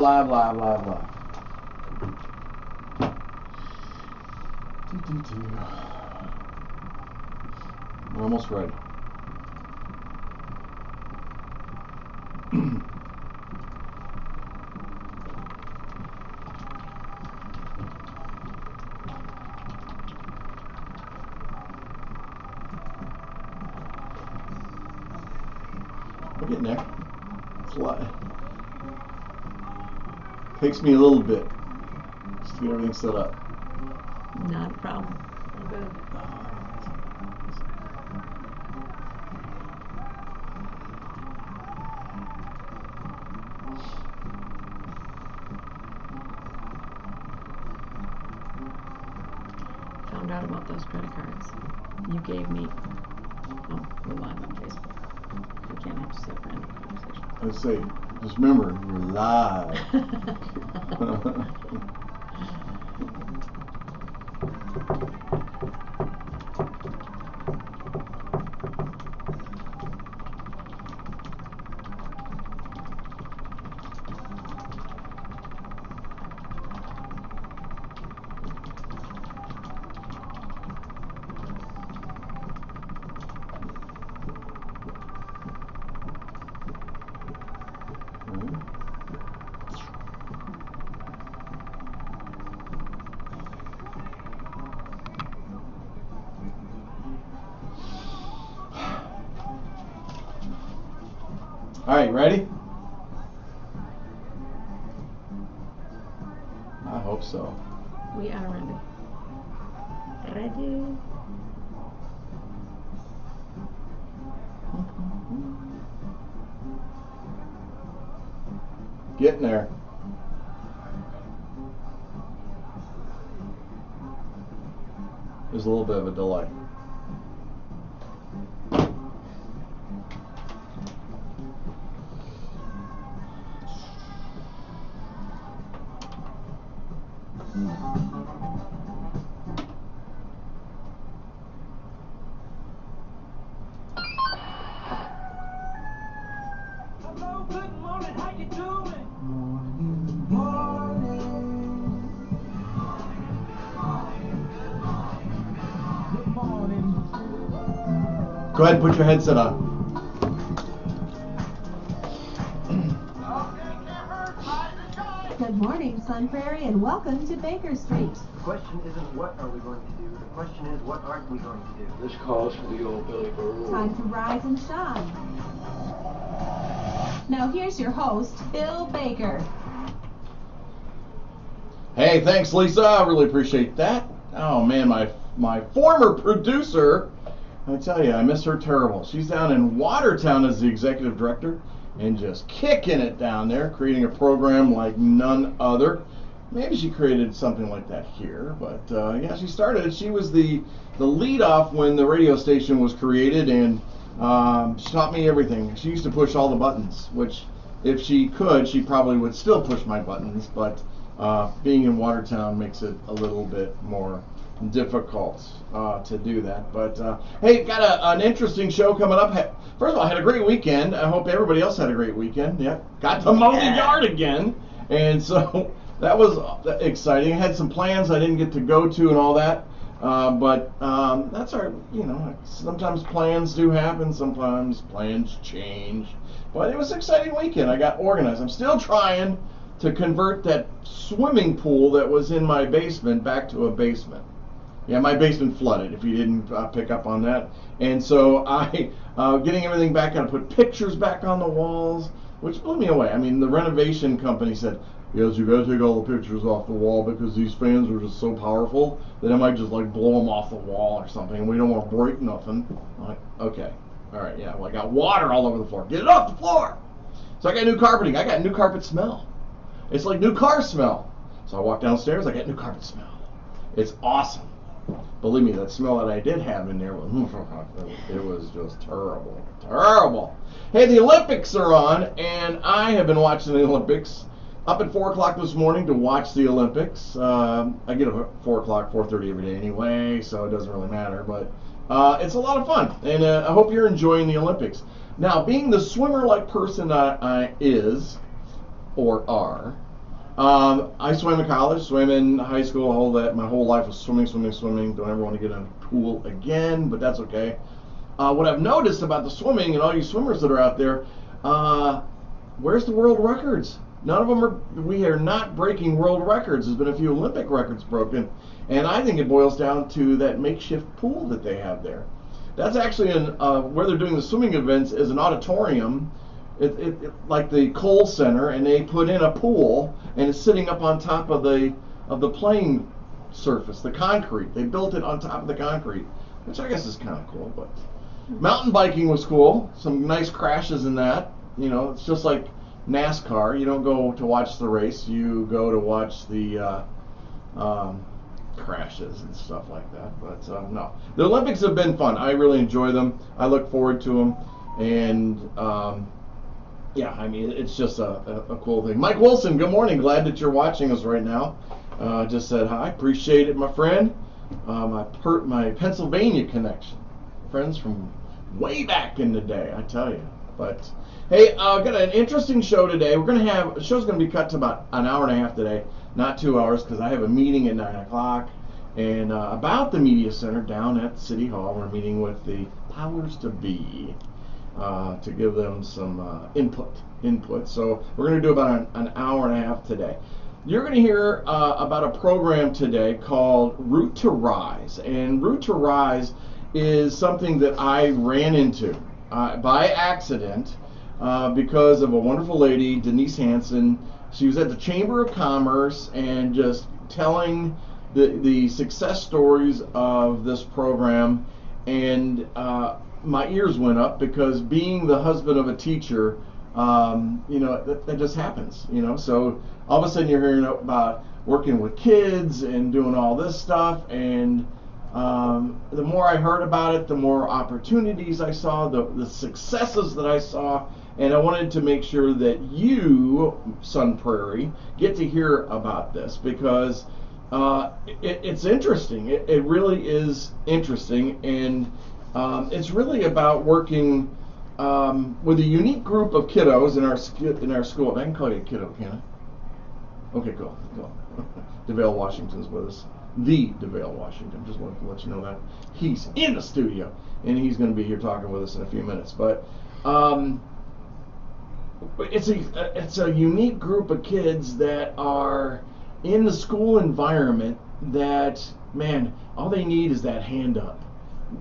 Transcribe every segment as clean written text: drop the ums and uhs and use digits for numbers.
Live. We're almost ready. We're getting there. It's a lot. Takes me a little bit just to get everything set up. Not a problem. I'm good. Found out about those credit cards you gave me. Oh, we're live on Facebook. We can't have just have random conversation. I say, just remember, we're live. All right, ready? I hope so. We are ready. Ready? Getting there. There's a little bit of a delay. Hello, good morning, how you doing? Good morning. Go ahead and put your headset on. Good morning, Sun Prairie, and welcome to Baker Street. The question isn't what are we going to do, the question is what aren't we going to do. This calls for the old Billy Burrow. Time to rise and shine. Now here's your host, Bill Baker. Hey, thanks, Lisa. I really appreciate that. Oh man, my former producer, I tell you, I miss her terrible. She's down in Watertown as the executive director and just kicking it down there, creating a program like none other. Maybe she created something like that here, but yeah, she started. She was the lead off when the radio station was created, and she taught me everything. She used to push all the buttons, which if she could, she probably would still push my buttons, but being in Watertown makes it a little bit more difficult to do that. But hey, got an interesting show coming up. First of all, I had a great weekend. I hope everybody else had a great weekend. Yeah, got to mow the yard again, and so that was exciting. I had some plans I didn't get to go to and all that, but that's our, sometimes plans do happen, sometimes plans change. But it was an exciting weekend. I got organized. I'm still trying to convert that swimming pool that was in my basement back to a basement. Yeah, my basement flooded, if you didn't pick up on that. And so I, getting everything back, got to put pictures back on the walls, which blew me away. I mean, the renovation company said, yes, you got to take all the pictures off the wall because these fans are just so powerful that I might just like blow them off the wall or something. We don't want to break nothing. I'm like, okay. All right, yeah, well, I got water all over the floor. Get it off the floor. So I got new carpeting. I got new carpet smell. It's like new car smell. So I walk downstairs, I get new carpet smell. It's awesome. Believe me, that smell that I did have in there, it was just terrible. Terrible. Hey, the Olympics are on, and I have been watching the Olympics. Up at 4 o'clock this morning to watch the Olympics. I get up at 4 o'clock, 4:30 every day anyway, so it doesn't really matter. But it's a lot of fun, and I hope you're enjoying the Olympics. Now, being the swimmer-like person I is, or are, I swam in college, swam in high school, all that. My whole life was swimming. Don't ever want to get in a pool again, but that's okay. What I've noticed about the swimming and all you swimmers that are out there, where's the world records? None of them are. We are not breaking world records. There's been a few Olympic records broken, and I think it boils down to that makeshift pool that they have there. That's actually where they're doing the swimming events is an auditorium, like the Kohl Center, and they put in a pool, and it's sitting up on top of the playing surface, the concrete. They built it on top of the concrete, which I guess is kind of cool. But mountain biking was cool. Some nice crashes in that. You know, it's just like NASCAR. You don't go to watch the race. You go to watch the crashes and stuff like that. But no, the Olympics have been fun. I really enjoy them. I look forward to them. And yeah, I mean, it's just a cool thing. Mike Wilson, good morning. Glad that you're watching us right now. Just said hi. Appreciate it, my friend. My Pennsylvania connection. Friends from way back in the day, I tell you. But hey, got an interesting show today. The show's gonna be cut to about an hour and a half today, not 2 hours, because I have a meeting at 9 o'clock. And about the media center down at City Hall, we're meeting with the powers to be to give them some input. So we're gonna do about an hour and a half today. You're going to hear about a program today called Root to Rise. And Root to Rise is something that I ran into by accident because of a wonderful lady, Denise Hansen. She was at the Chamber of Commerce and just telling the success stories of this program. And my ears went up because being the husband of a teacher, that just happens, so all of a sudden you're hearing about working with kids and doing all this stuff, and the more I heard about it, the more opportunities I saw, the successes that I saw, and I wanted to make sure that you, Sun Prairie, get to hear about this because it's interesting. It really is interesting, and it's really about working with a unique group of kiddos in our school. I can call you a kiddo, can I? Okay, cool. DeVale Washington's with us. The DeVale Washington. Just wanted to let you know that he's in the studio, and he's going to be here talking with us in a few minutes. But it's a unique group of kids that are in the school environment that, man, all they need is that hand up.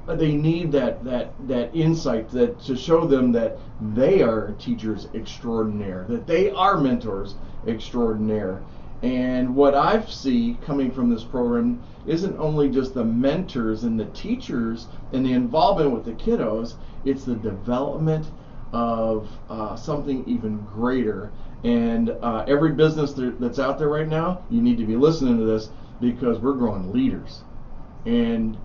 They need that insight to show them that they are teachers extraordinaire, that they are mentors extraordinaire. And what I see coming from this program isn't only just the mentors and the teachers and the involvement with the kiddos, it's the development of something even greater. And every business that's out there right now, you need to be listening to this because we're growing leaders. And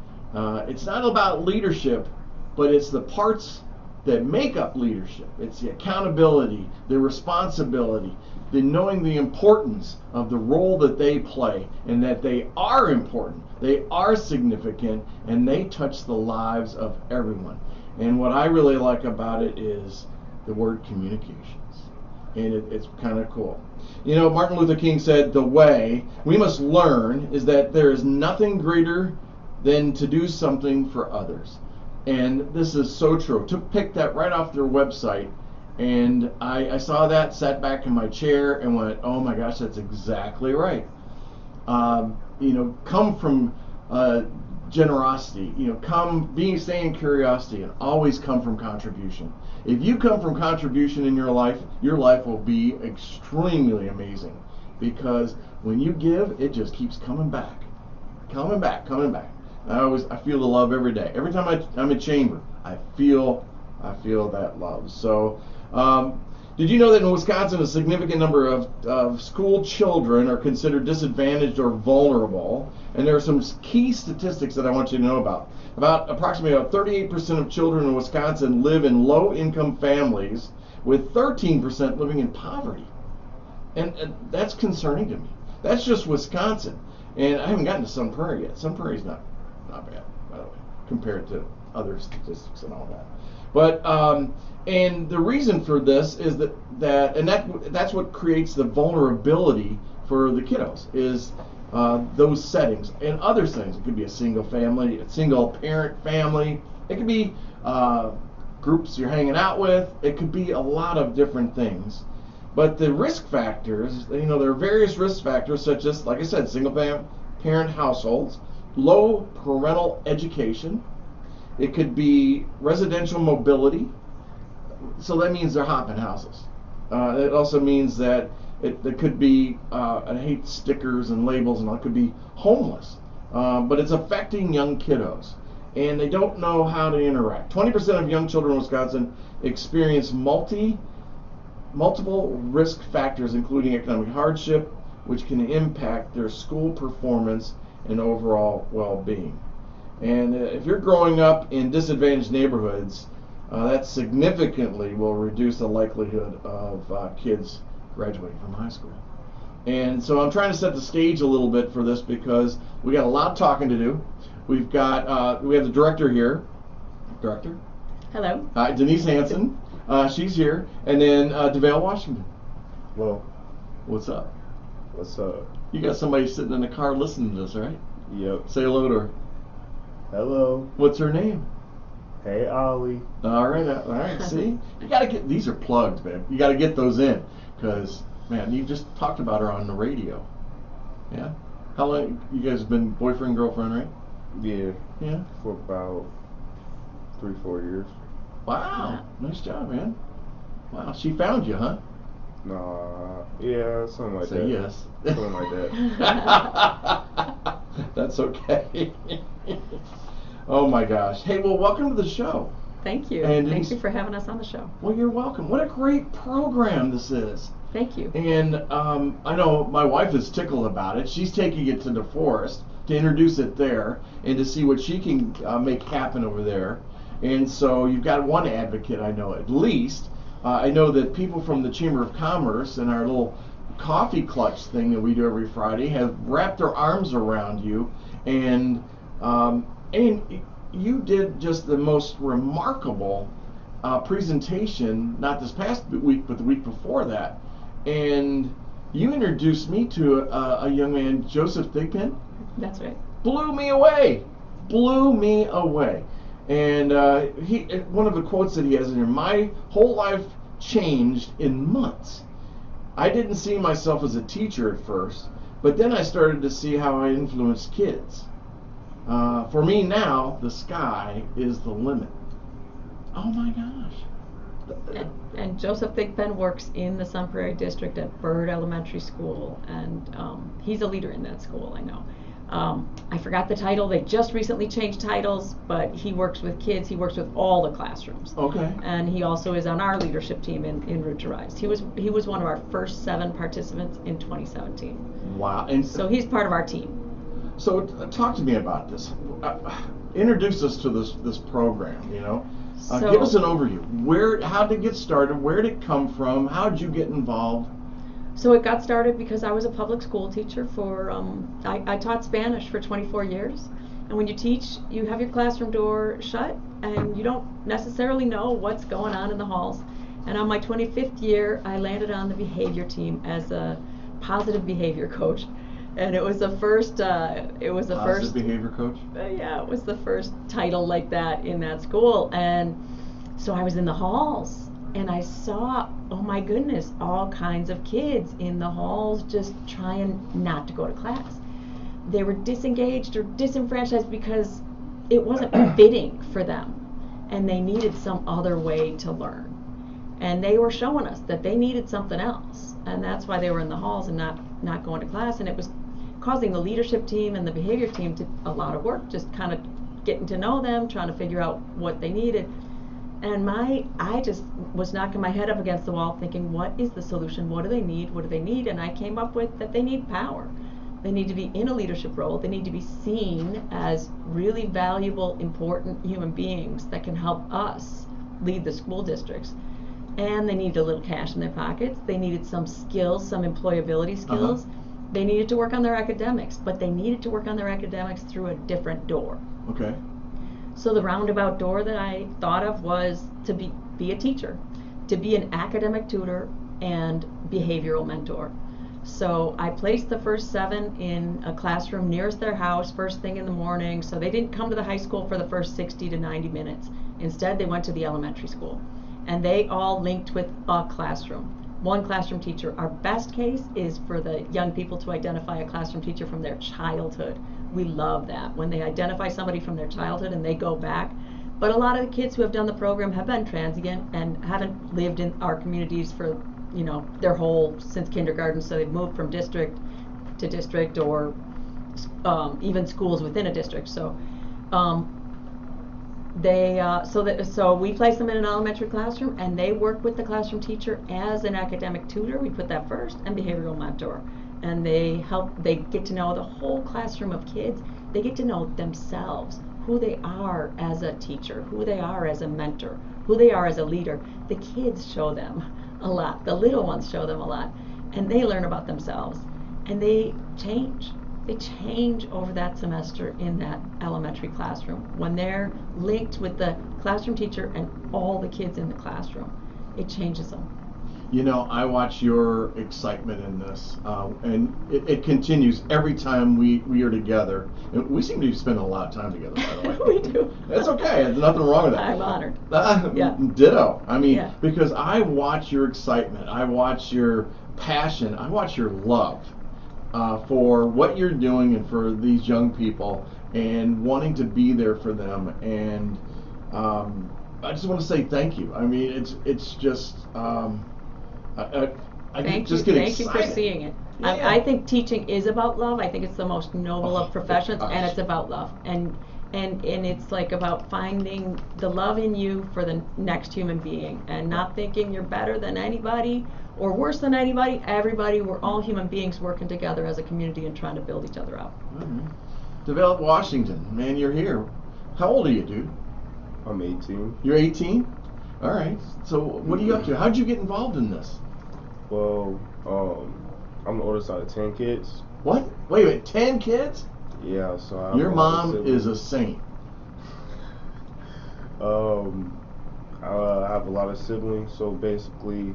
it's not about leadership, but it's the parts that make up leadership. It's the accountability, the responsibility, the knowing the importance of the role that they play, and that they are important, they are significant, and they touch the lives of everyone. And what I really like about it is the word communications. And it's kind of cool. Martin Luther King said, the way we must learn is that there is nothing greater than to do something for others. And this is so true. Picked that right off their website, and I saw that, sat back in my chair, and went, oh my gosh, that's exactly right. Come from generosity, stay in curiosity, and always come from contribution. If you come from contribution in your life will be extremely amazing, because when you give, it just keeps coming back. I feel the love every day. Every time I'm in chamber, I feel that love. So, did you know that in Wisconsin, a significant number of school children are considered disadvantaged or vulnerable? And there are some key statistics that I want you to know about. Approximately 38% of children in Wisconsin live in low-income families, with 13% living in poverty. And that's concerning to me. That's just Wisconsin. And I haven't gotten to Sun Prairie yet. Sun Prairie's not bad, by the way, compared to other statistics and all that. But and the reason for this is that's what creates the vulnerability for the kiddos is those settings and other things. It could be a single family, a single parent family. It could be groups you're hanging out with. It could be a lot of different things. But the risk factors, there are various risk factors such as, like I said, single parent households, low parental education. It could be residential mobility. So that means they're hopping houses. It also means that it could be, I hate stickers and labels, and it could be homeless. But it's affecting young kiddos, and they don't know how to interact. 20% of young children in Wisconsin experience multiple risk factors, including economic hardship, which can impact their school performance and overall well-being. And if you're growing up in disadvantaged neighborhoods, that significantly will reduce the likelihood of kids graduating from high school. And so I'm trying to set the stage a little bit for this because we got a lot of talking to do. We have the director here. Director? Hello. Denise Hansen. She's here. And then DeVale Washington. Hello. What's up? What's up? You got somebody sitting in the car listening to this, right? Yep. Say hello to her. Hello. What's her name? Hey, Ollie. All right. See, you gotta get these are plugged, man. You gotta get those in, because man, you just talked about her on the radio. Yeah. How long you guys have been boyfriend girlfriend, right? Yeah. Yeah. For about 3-4 years. Wow. Nice job, man. Wow. She found you, huh? Nah. Yeah, something like Say that. yes. Something like that. That's okay. Oh my gosh. Hey, well, welcome to the show. Thank you. And Thank you for having us on the show. Well, you're welcome. What a great program this is. Thank you. And I know my wife is tickled about it. She's taking it to the forest to introduce it there and to see what she can make happen over there. And so you've got one advocate, I know at least. I know that people from the Chamber of Commerce and our little coffee clutch thing that we do every Friday have wrapped their arms around you, and you did just the most remarkable presentation, not this past week, but the week before that. And you introduced me to a young man, Joseph Thigpen. That's right. Blew me away. And one of the quotes that he has in here, my whole life changed in months. I didn't see myself as a teacher at first, but then I started to see how I influenced kids. For me now, the sky is the limit. Oh my gosh. And Joseph Thigpen works in the Sun Prairie district at Bird Elementary School, and he's a leader in that school, I know. I forgot the title. They just recently changed titles, but he works with kids. He works with all the classrooms. Okay. And he also is on our leadership team in Root to Rise. He was one of our first 7 participants in 2017. Wow. And so he's part of our team. So talk to me about this. Introduce us to this program. Give us an overview. How did it get started? Where did it come from? How did you get involved? So it got started because I was a public school teacher for, I taught Spanish for 24 years. And when you teach, you have your classroom door shut and you don't necessarily know what's going on in the halls. And on my 25th year, I landed on the behavior team as a positive behavior coach. And it was the first, Positive behavior coach? Yeah, it was the first title like that in that school. And so I was in the halls. And I saw, oh my goodness, all kinds of kids in the halls just trying not to go to class. They were disengaged or disenfranchised because it wasn't fitting for them. And they needed some other way to learn. And they were showing us that they needed something else. And that's why they were in the halls and not going to class. And it was causing the leadership team and the behavior team to a lot of work, just kind of getting to know them, trying to figure out what they needed. And I just was knocking my head up against the wall thinking, what is the solution? What do they need? What do they need? And I came up with that they need power. They need to be in a leadership role. They need to be seen as really valuable, important human beings that can help us lead the school districts. And they needed a little cash in their pockets. They needed some skills, some employability skills. They needed to work on their academics, but they needed to work on their academics through a different door. Okay. So the roundabout door that I thought of was to be a teacher, to be an academic tutor and behavioral mentor. So I placed the first 7 in a classroom nearest their house first thing in the morning. So they didn't come to the high school for the first 60 to 90 minutes. Instead, they went to the elementary school. And they all linked with a classroom. One classroom teacher. Our best case is for the young people to identify a classroom teacher from their childhood. We love that, when they identify somebody from their childhood and they go back. But a lot of the kids who have done the program have been transient and haven't lived in our communities for, their whole, since kindergarten, so they've moved from district to district, or even schools within a district. So so we place them in an elementary classroom, and they work with the classroom teacher as an academic tutor. We put that first, and behavioral mentor. And they get to know the whole classroom of kids. They get to know themselves, who they are as a teacher, who they are as a mentor, who they are as a leader. The kids show them a lot. The little ones show them a lot. And they learn about themselves. And they change. They change over that semester in that elementary classroom when they're linked with the classroom teacher and all the kids in the classroom. It changes them. I watch your excitement in this, and it continues every time we are together. And we seem to be spending a lot of time together, by the way. We do. That's okay. There's nothing wrong with that. I'm honored. Yeah. Ditto. Yeah. Because I watch your excitement. I watch your passion. I watch your love for what you're doing and for these young people, and wanting to be there for them. And I just want to say thank you. It's just. I Thank just you. get Thank you excited. for seeing it. Yeah. I think teaching is about love. I think it's the most noble of professions, gosh. and it's about love. And it's like about finding the love in you for the next human being, and not thinking you're better than anybody or worse than anybody. Everybody, we're all human beings working together as a community and trying to build each other up. Mm-hmm. Develop Washington, man, you're here. How old are you, dude? I'm 18. You're 18? All right. So what are you up to? How'd you get involved in this? Well, I'm the oldest out of 10 kids. What? Wait a minute, 10 kids? Yeah, so I have Your a lot of mom is a siblings. saint. I have a lot of siblings, so basically,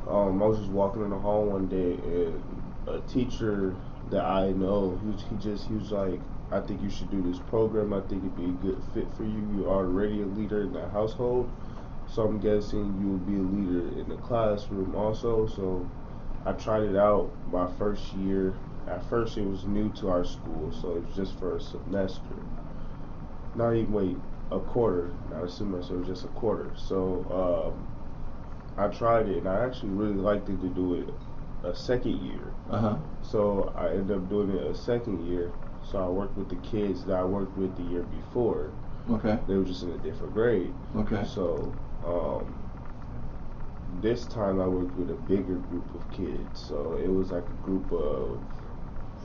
I was just walking in the hall one day, and a teacher that I know, he was like, I think you should do this program. I think it'd be a good fit for you. You're already a leader in the household, so I'm guessing you will be a leader in the classroom also. So I tried it out my first year. At first, it was new to our school, so it was just for a semester. Not even a quarter, not a semester. It was just a quarter. So I tried it, and I actually really liked it to do it a second year. Uh-huh. So I ended up doing it a second year. So I worked with the kids that I worked with the year before. Okay. They were just in a different grade. Okay. So this time I worked with a bigger group of kids. So it was like a group of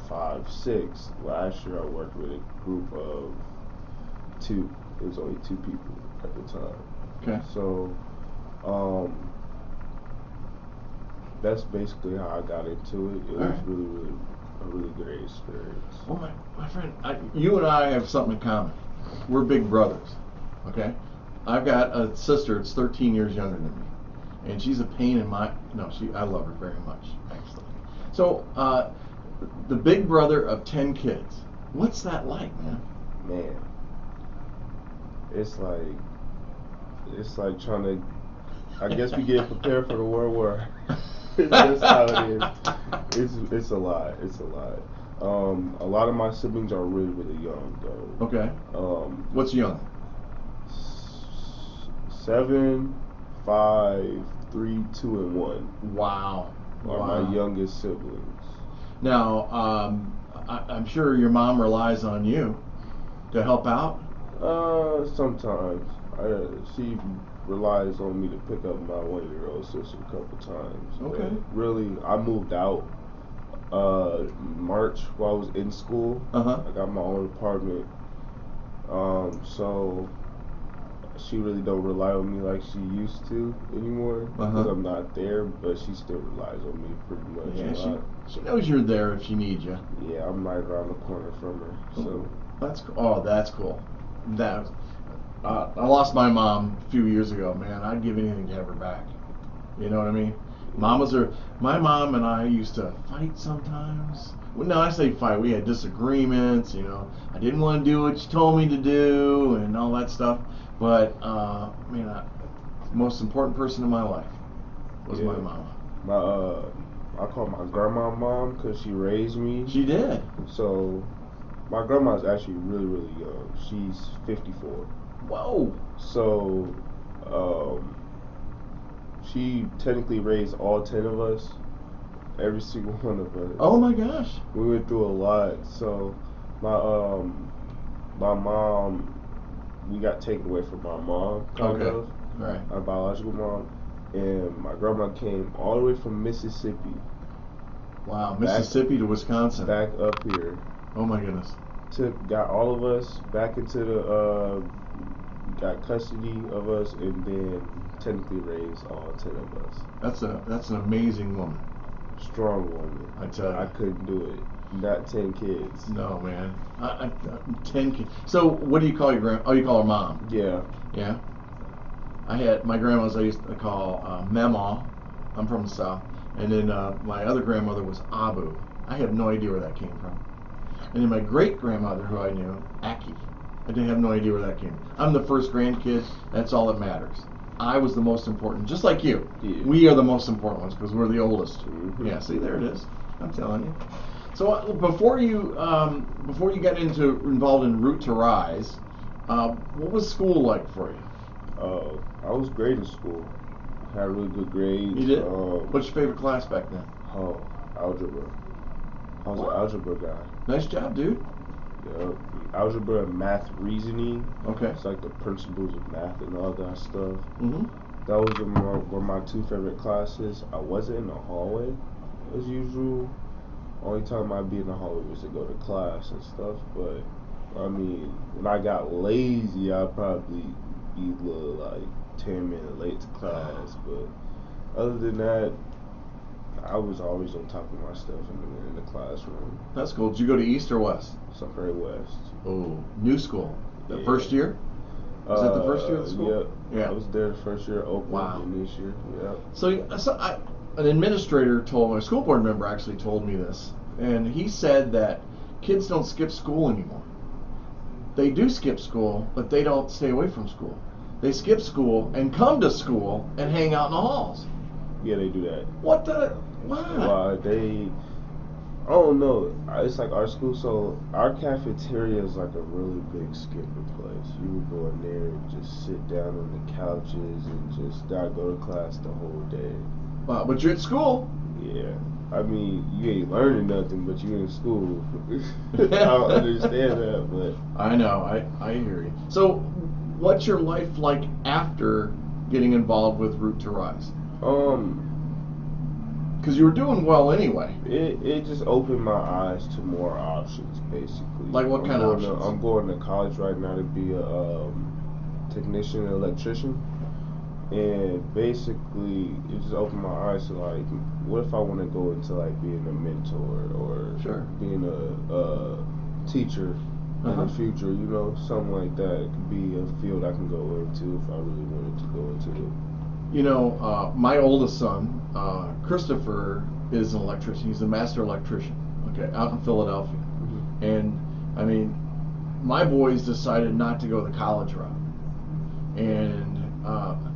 5, 6. Last year I worked with a group of 2. It was only 2 people at the time. Okay. So that's basically how I got into it. It was right. really a really great experience. Well, my friend, you and I have something in common. We're big brothers, okay? I've got a sister that's 13 years younger than me, and she's a pain in my... I love her very much, actually. So, the big brother of 10 kids, what's that like, man? Man, it's like trying to... I guess we get prepared for the World War. That's how it is. It's a lot. It's a lot. A lot of my siblings are really, really young, though. Okay. What's young? 7, 5, 3, 2, and 1. Wow. Are my youngest siblings. Now, I'm sure your mom relies on you to help out. Sometimes. She relies on me to pick up my 1-year-old sister a couple times. Okay. But really, I moved out March while I was in school. Uh-huh. I got my own apartment. So she really don't rely on me like she used to anymore because I'm not there, but she still relies on me pretty much a lot. She knows you're there if she needs you. Yeah, I'm right around the corner from her. So That's cool. I lost my mom a few years ago, man. I'd give anything to have her back. You know what I mean? My mom and I used to fight sometimes. Well, no, I say fight. We had disagreements. I didn't want to do what she told me to do and all that stuff. But the most important person in my life was my mama. I call my grandma mom because she raised me. She did. So my grandma's actually really, really young. She's 54. Whoa. So she technically raised all 10 of us, every single one of us. Oh my gosh. We went through a lot. So my mom, we got taken away from my mom, kind of, right. our biological mom, and my grandma came all the way from Mississippi. Wow, Mississippi to Wisconsin. Back up here. Oh my goodness. Got all of us back into got custody of us, and then technically raised all 10 of us. That's an amazing woman. Strong woman. I tell you. I couldn't do it. Not 10 kids. No, man. 10 kids. So what do you call your grandma? Oh, you call her mom. Yeah. Yeah. I had my grandma's. I used to call Mema. I'm from the South. And then my other grandmother was Abu. I have no idea where that came from. And then my great grandmother, who I knew, Aki. I didn't have no idea where that came from. I'm the first grandkid. That's all that matters. I was the most important, just like you. Yeah. We are the most important ones because we're the oldest. Mm-hmm. Yeah. See, there it is. I'm telling you. So before you got involved in Root to Rise, what was school like for you? I was great in school. Had really good grades. You did? What's your favorite class back then? Oh, algebra. I was an algebra guy. Nice job, dude. Yeah, algebra and math reasoning. Okay. It's like the principles of math and all that stuff. Mm-hmm. That were my two favorite classes. I wasn't in the hallway as usual. Only time I'd be in the hallway was to go to class and stuff. But when I got lazy, I'd probably be a little like 10 minutes late to class. But other than that, I was always on top of my stuff in the classroom. That's cool. Did you go to East or West? Some Prairie West. Oh, new school. The Yeah. first year? Was that the first year of the school? Yeah. I was there the first year, open, Wow. and this year. Yeah. So an administrator told me, a school board member actually told me this, and he said that kids don't skip school anymore. They do skip school, but they don't stay away from school. They skip school and come to school and hang out in the halls. Yeah, they do that. What the? Why? I don't know. It's like our school, so our cafeteria is like a really big skipping place. You would go in there and just sit down on the couches and just not go to class the whole day. Wow, but you're at school. Yeah. You ain't learning nothing, but you in school. I don't understand that, but I know. I hear you. So, what's your life like after getting involved with Root to Rise? Because you were doing well anyway. It just opened my eyes to more options, basically. Like what kind of options? I'm going to college right now to be a technician and electrician. And basically, it just opened my eyes to like, what if I want to go into like being a mentor or being a teacher in the future, something like that. It could be a field I can go into if I really wanted to go into it. My oldest son, Christopher, is an electrician. He's a master electrician, out in Philadelphia. Mm-hmm. And, my boys decided not to go the college route. And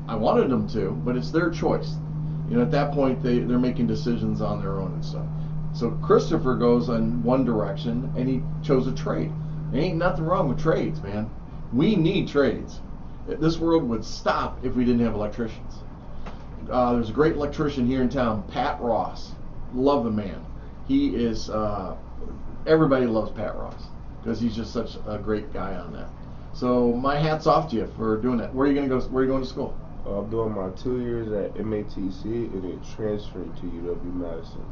I wanted them to, but it's their choice. At that point, they're making decisions on their own and stuff. So Christopher goes in one direction, and he chose a trade. There ain't nothing wrong with trades, man. We need trades. This world would stop if we didn't have electricians. There's a great electrician here in town, Pat Ross. Love the man. He is, everybody loves Pat Ross because he's just such a great guy on that. So my hat's off to you for doing that. Where are you going to go? Where are you going to school? I'm doing my 2 years at MATC and then transferring to UW-Madison.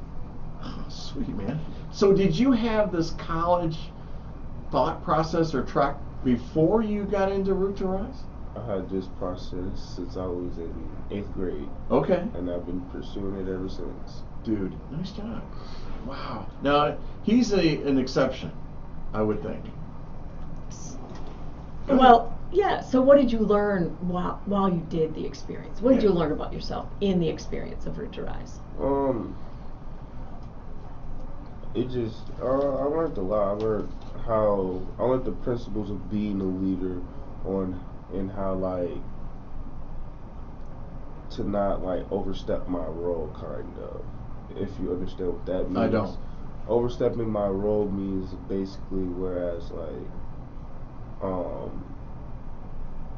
Oh, sweet, man. So did you have this college thought process or track before you got into Root to Rise? I had this process since I was in 8th grade. Okay. And I've been pursuing it ever since. Dude, nice job. Wow. Now, he's an exception, I would think. Well, Yeah, so what did you learn while you did the experience? What did Yeah. you learn about yourself in the experience of Root to Rise? It just I learned a lot. I learned the principles of being a leader and how like to not like overstep my role, kind of, if you understand what that means. I don't. Overstepping my role means basically whereas like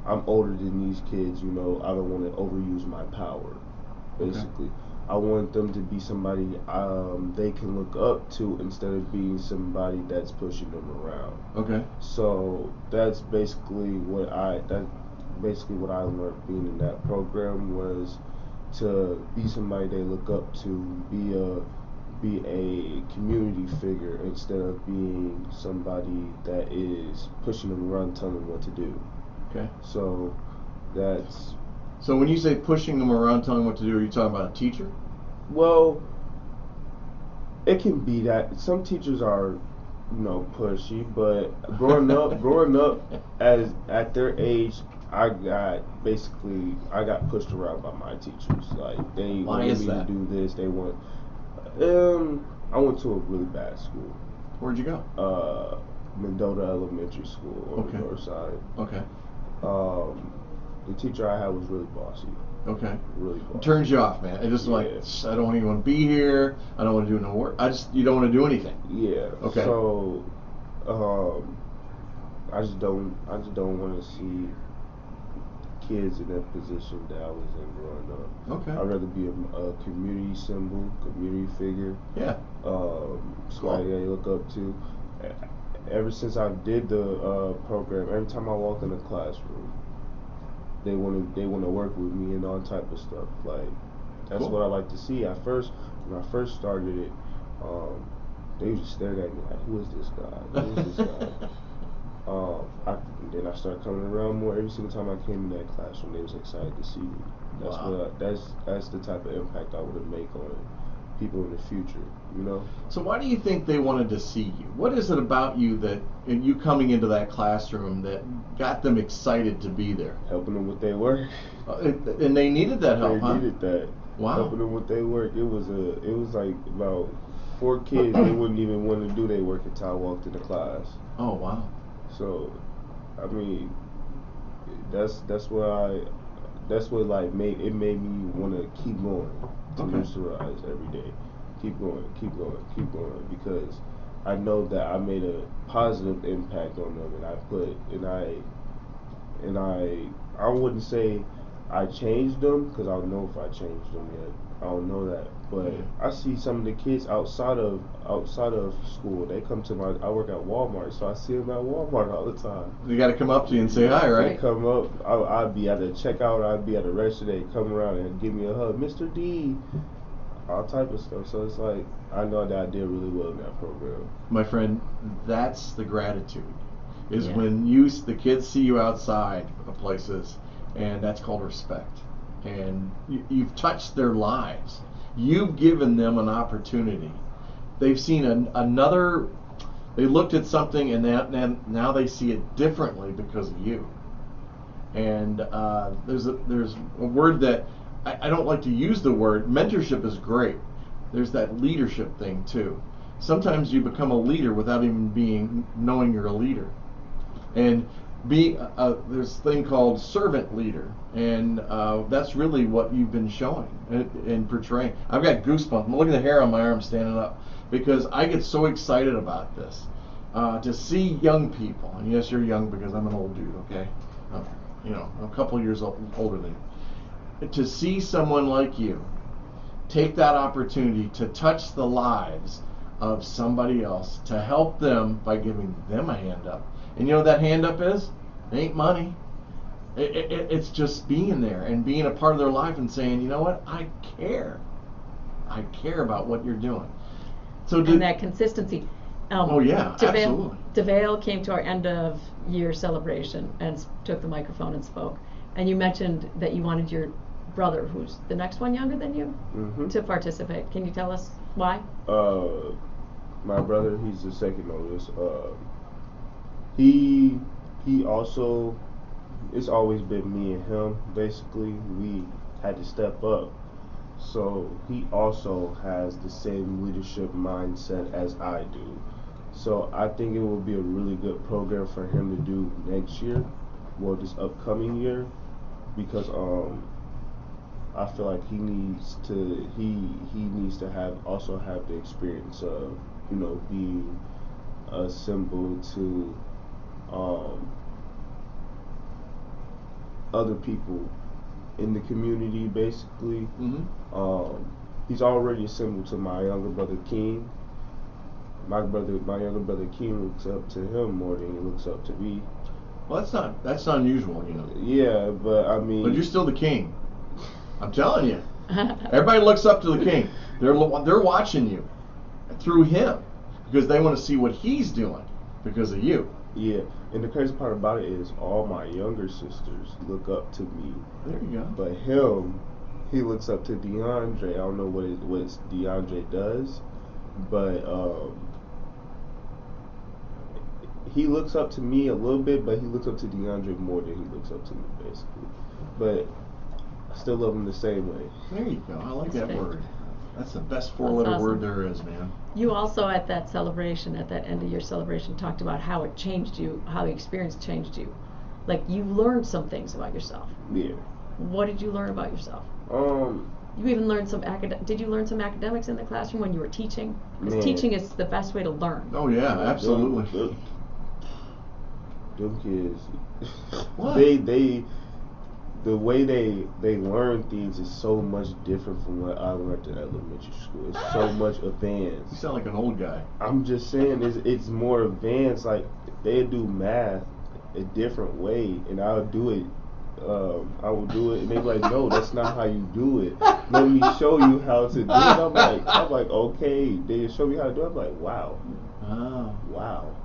I'm older than these kids, you know, I don't want to overuse my power, basically. Okay. I want them to be somebody they can look up to instead of being somebody that's pushing them around. Okay. So that's basically what I learned being in that program, was to be somebody they look up to, be a community figure instead of being somebody that is pushing them around, telling them what to do. Okay. So that's So when you say pushing them around, telling them what to do, are you talking about a teacher? well, it can be that some teachers are, you know, pushy, but growing up as at their age, I got pushed around by my teachers. Like they Why wanted is me that? to do this. They want. I went to a really bad school. Where'd you go? Mendota Elementary School on Okay. the north side. Okay. The teacher I had was really bossy. Okay. Really bossy. It turns you off, man. It's just like, Yeah. I don't even want to be here. I don't want to do no work. You don't want to do anything. Yeah. Okay. So, I just don't want to see kids in that position that I was in growing up. Okay. I'd rather be a community symbol, community figure. Yeah. Somebody they look up to. Ever since I did the program, every time I walk in the classroom, they want to work with me and all type of stuff. Like that's Cool. what I like to see. At first, when I first started it, they was just staring at me like, "Who is this guy? Who is this guy?" Then I started coming around more. Every single time I came in that classroom, they was excited to see me. Wow. That's the type of impact I want to make on people in the future. You know. So why do you think they wanted to see you? What is it about you that, and you coming into that classroom, that got them excited to be there? Helping them with their work. And they needed that help, They huh? needed that. Wow. Helping them with their work. It was like about 4 kids. They wouldn't even want to do their work until I walked into class. Oh wow. So, I mean, that's what like made me want to keep going to Okay. Root to Rise every day. Keep going, because I know that I made a positive impact on them, and I wouldn't say I changed them, because I don't know if I changed them yet. I don't know that, but I see some of the kids outside of school. They come to I work at Walmart, so I see them at Walmart all the time. They got to come up to you and say hi, They right? come up. I'd be at the checkout. I'd be at the register. They come around and give me a hug, Mr. D, all type of stuff. So it's like I know that I did really well in that program. My friend, that's the gratitude. Is Yeah. when the kids see you outside of places, and that's called respect. And you've touched their lives. You've given them an opportunity. They've seen another. They looked at something, and now they see it differently because of you. And there's a word that I don't like to use the word. Mentorship is great. There's that leadership thing too. Sometimes you become a leader without even knowing you're a leader. And there's a thing called servant leader, and that's really what you've been showing and portraying. I've got goosebumps. Look at the hair on my arm standing up, because I get so excited about this. To see young people, and yes, you're young because I'm an old dude, okay? I'm a couple years older than you. To see someone like you take that opportunity to touch the lives of somebody else, to help them by giving them a hand up. And you know what that hand up is? It ain't money. It's just being there and being a part of their life and saying, you know what, I care. I care about what you're doing. So And that consistency. Oh yeah, absolutely. DeVale came to our end of year celebration and took the microphone and spoke. And you mentioned that you wanted your brother, who's the next one younger than you, to participate. Can you tell us why? My brother, he's the second oldest. He also it's always been me and him. Basically, we had to step up. So he also has the same leadership mindset as I do. So I think it will be a really good program for him to do next year, well, this upcoming year, because I feel like he needs to have the experience of, you know, being a symbol to other people in the community, basically. He's already a symbol to my younger brother King. My younger brother King looks up to him more than he looks up to me. Well, that's not unusual, you know. Yeah, but I mean. But you're still the king. I'm telling you. Everybody looks up to the king. They're watching you through him because they want to see what he's doing because of you. Yeah, and the crazy part about it is all my younger sisters look up to me. There you go. But him, he looks up to DeAndre. I don't know what DeAndre does, but he looks up to me a little bit, but he looks up to DeAndre more than he looks up to me, basically. But I still love him the same way. There you go. I like That's that great. word. That's the best four-letter That's awesome. word there is, man. You also at that celebration, at that end of your celebration, talked about how it changed you, how the experience changed you. Like you learned some things about yourself. Yeah. What did you learn about yourself? You even learned some did you learn some academics in the classroom when you were teaching? Because Man. teaching is the best way to learn. Oh yeah, absolutely. Them kids, What? the way they learn things is so much different from what I learned in elementary school. It's so much You advanced. sound like an old guy. I'm just saying, it's more advanced. Like they do math a different way, and I'll do it. I will do it, and they're like, "No, that's not how you do it. Let me show you how to do it." I'm like, okay. They show me how to do it. I'm like, wow, Oh. wow.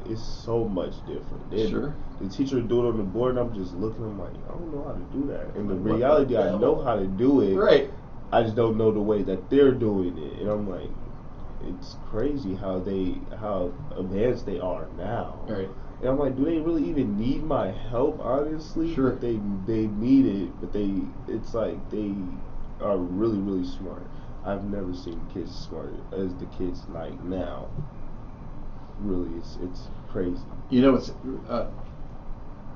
It's so much different. Sure. The teacher would do it on the board, and I'm just looking. I'm like, I don't know how to do that. And the What the reality, I hell? know how to do it. Right. I just don't know the way that they're doing it. And I'm like, it's crazy how advanced they are now. Right. And I'm like, do they really even need my help? Honestly, Sure. But they need it. But it's like they are really, really smart. I've never seen kids smart as the kids like now. Really, it's crazy. You know,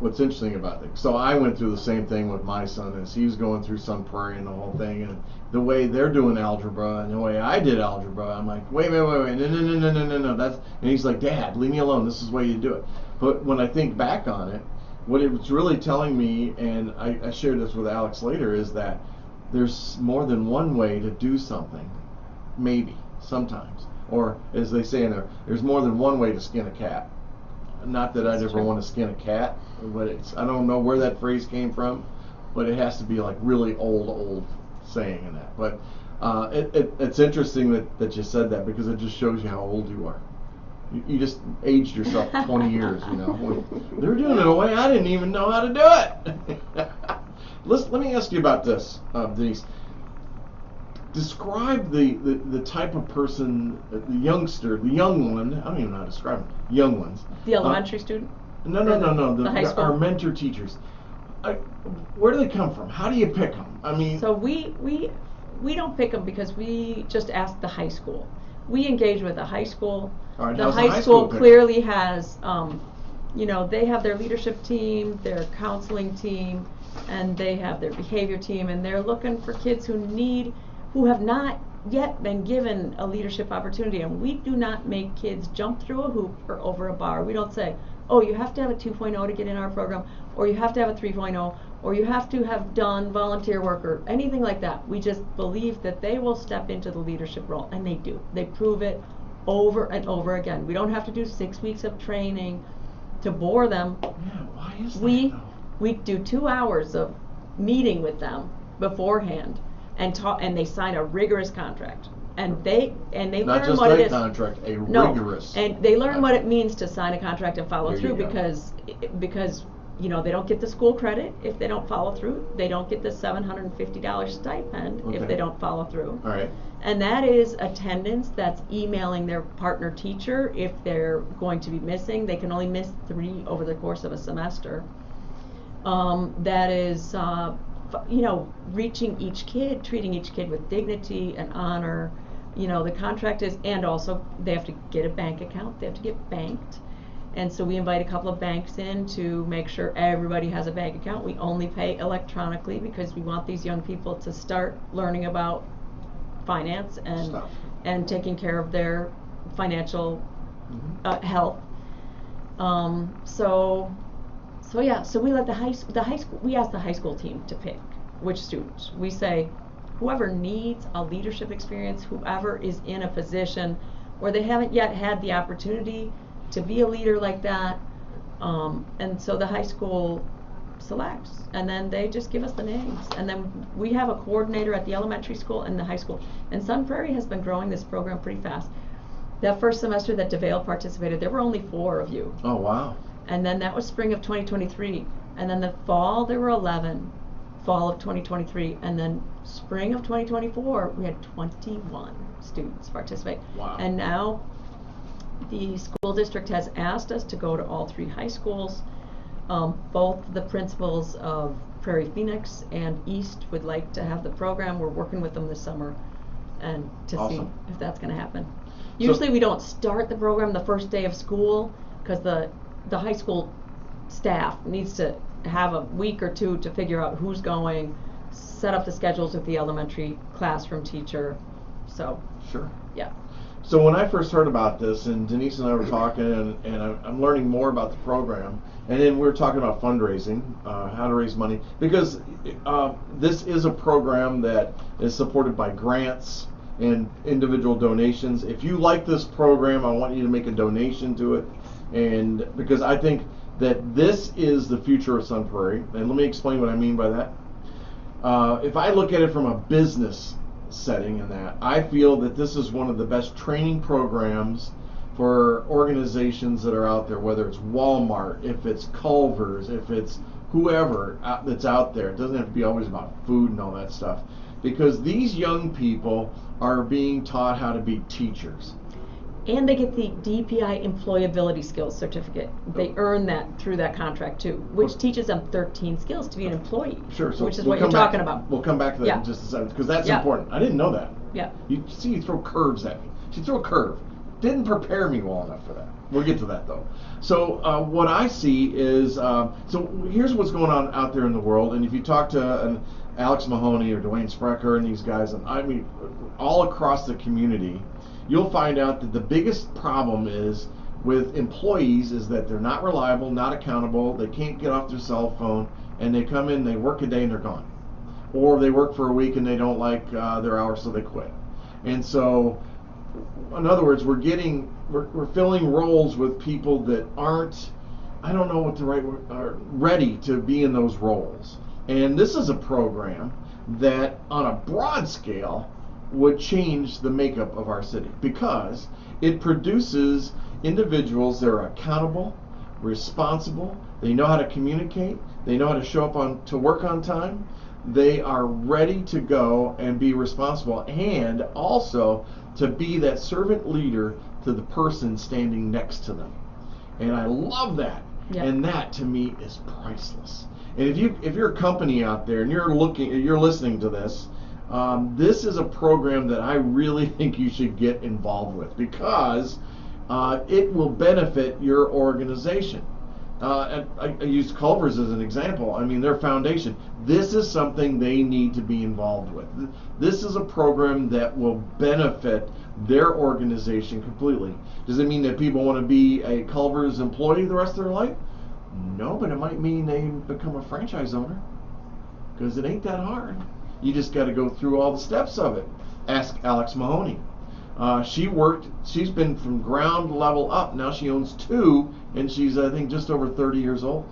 what's interesting about it. So I went through the same thing with my son as he was going through Sun Prairie and the whole thing, and the way they're doing algebra and the way I did algebra, I'm like, wait, no. And he's like, Dad, leave me alone. This is the way you do it. But when I think back on it, what it was really telling me, and I shared this with Alex later, is that there's more than one way to do something. Maybe, sometimes. Or, as they say in there, there's more than one way to skin a cat. Not that I'd ever want to skin a cat, but I don't know where that phrase came from, but it has to be like really old saying in that. But it's interesting that you said that because it just shows you how old you are. You just aged yourself 20 years, you know. They're doing it in a way I didn't even know how to do it. Let me ask you about this, Denise. Describe the type of person, the young one. I don't even know how to describe them. Young ones. The elementary student? No. The high school? Our mentor teachers. Where do they come from? How do you pick them? I mean. So we don't pick them because we just ask the high school. We engage with the high school. All right, The how's high school pick? clearly has, they have their leadership team, their counseling team, and they have their behavior team, and they're looking for kids who have not yet been given a leadership opportunity. And we do not make kids jump through a hoop or over a bar. We don't say, oh, you have to have a 2.0 to get in our program, or you have to have a 3.0, or you have to have done volunteer work or anything like that. We just believe that they will step into the leadership role, and they do. They prove it over and over again. We don't have to do 6 weeks of training to bore them. Yeah, why is that? We do 2 hours of meeting with them beforehand and they sign a rigorous contract. And they Not learn just what it a is. contract, a No, rigorous. and they learn what it means to sign a contract and follow There you through go. because they don't get the school credit if they don't follow through. They don't get the $750 stipend Okay. if they don't follow through. All right. And that is attendance. That's emailing their partner teacher if they're going to be missing. They can only miss 3 over the course of a semester. that is, reaching each kid, treating each kid with dignity and honor. The contract is, and also they have to get a bank account, they have to get banked. And so we invite a couple of banks in to make sure everybody has a bank account. We only pay electronically because we want these young people to start learning about finance and taking care of their financial health. So we let the high school, we ask the high school team to pick which students. We say, whoever needs a leadership experience, whoever is in a position where they haven't yet had the opportunity to be a leader like that, and so the high school selects, and then they just give us the names, and then we have a coordinator at the elementary school and the high school. And Sun Prairie has been growing this program pretty fast. That first semester that DeVale participated, there were only 4 of you. Oh, wow. And then that was spring of 2023, and then the fall there were 11, fall of 2023, and then spring of 2024 we had 21 students participate. Wow. And now the school district has asked us to go to all 3 high schools. Both the principals of Prairie Phoenix and East would like to have the program. We're working with them this summer and to see if that's going to happen. Usually we don't start the program the first day of school because the high school staff needs to have a week or 2 to figure out who's going, set up the schedules with the elementary classroom teacher. So sure. Yeah. So when I first heard about this, and Denise and I were talking, and I'm learning more about the program, and then we were talking about fundraising, how to raise money, because this is a program that is supported by grants and individual donations. If you like this program, I want you to make a donation to it, and because I think that this is the future of Sun Prairie, and let me explain what I mean by that. If I look at it from a business setting in that, I feel that this is one of the best training programs for organizations that are out there, whether it's Walmart, if it's Culver's, if it's whoever that's out there. It doesn't have to be always about food and all that stuff, because these young people are being taught how to be teachers. And they get the DPI employability skills certificate. They earn that through that contract too, which teaches them 13 skills to be an employee. Sure. So which is what you're talking about. We'll come back to that in just a second, because that's important. I didn't know that. Yeah. You throw curves at me. She threw a curve. Didn't prepare me well enough for that. We'll get to that though. So what I see is, so here's what's going on out there in the world. And if you talk to Alex Mahoney or Dwayne Sprecher and these guys, and I mean all across the community, you'll find out that the biggest problem is with employees is that they're not reliable, not accountable, they can't get off their cell phone, and they come in, they work a day and they're gone. Or they work for a week and they don't like their hours, so they quit. And so, in other words, we're filling roles with people that aren't, I don't know what the right word, are ready to be in those roles. And this is a program that on a broad scale would change the makeup of our city, because it produces individuals that are accountable, responsible, they know how to communicate, they know how to show up to work on time, they are ready to go and be responsible, and also to be that servant leader to the person standing next to them. And I love that. Yeah. And that to me is priceless. And if you're a company out there and you're listening to this, this is a program that I really think you should get involved with, because it will benefit your organization. And I used Culver's as an example. I mean, their foundation. This is something they need to be involved with. This is a program that will benefit their organization completely. Does it mean that people want to be a Culver's employee the rest of their life? No, but it might mean they become a franchise owner, because it ain't that hard. You just got to go through all the steps of it. Ask Alex Mahoney. She's been from ground level up. Now she owns 2, and she's, I think, just over 30 years old.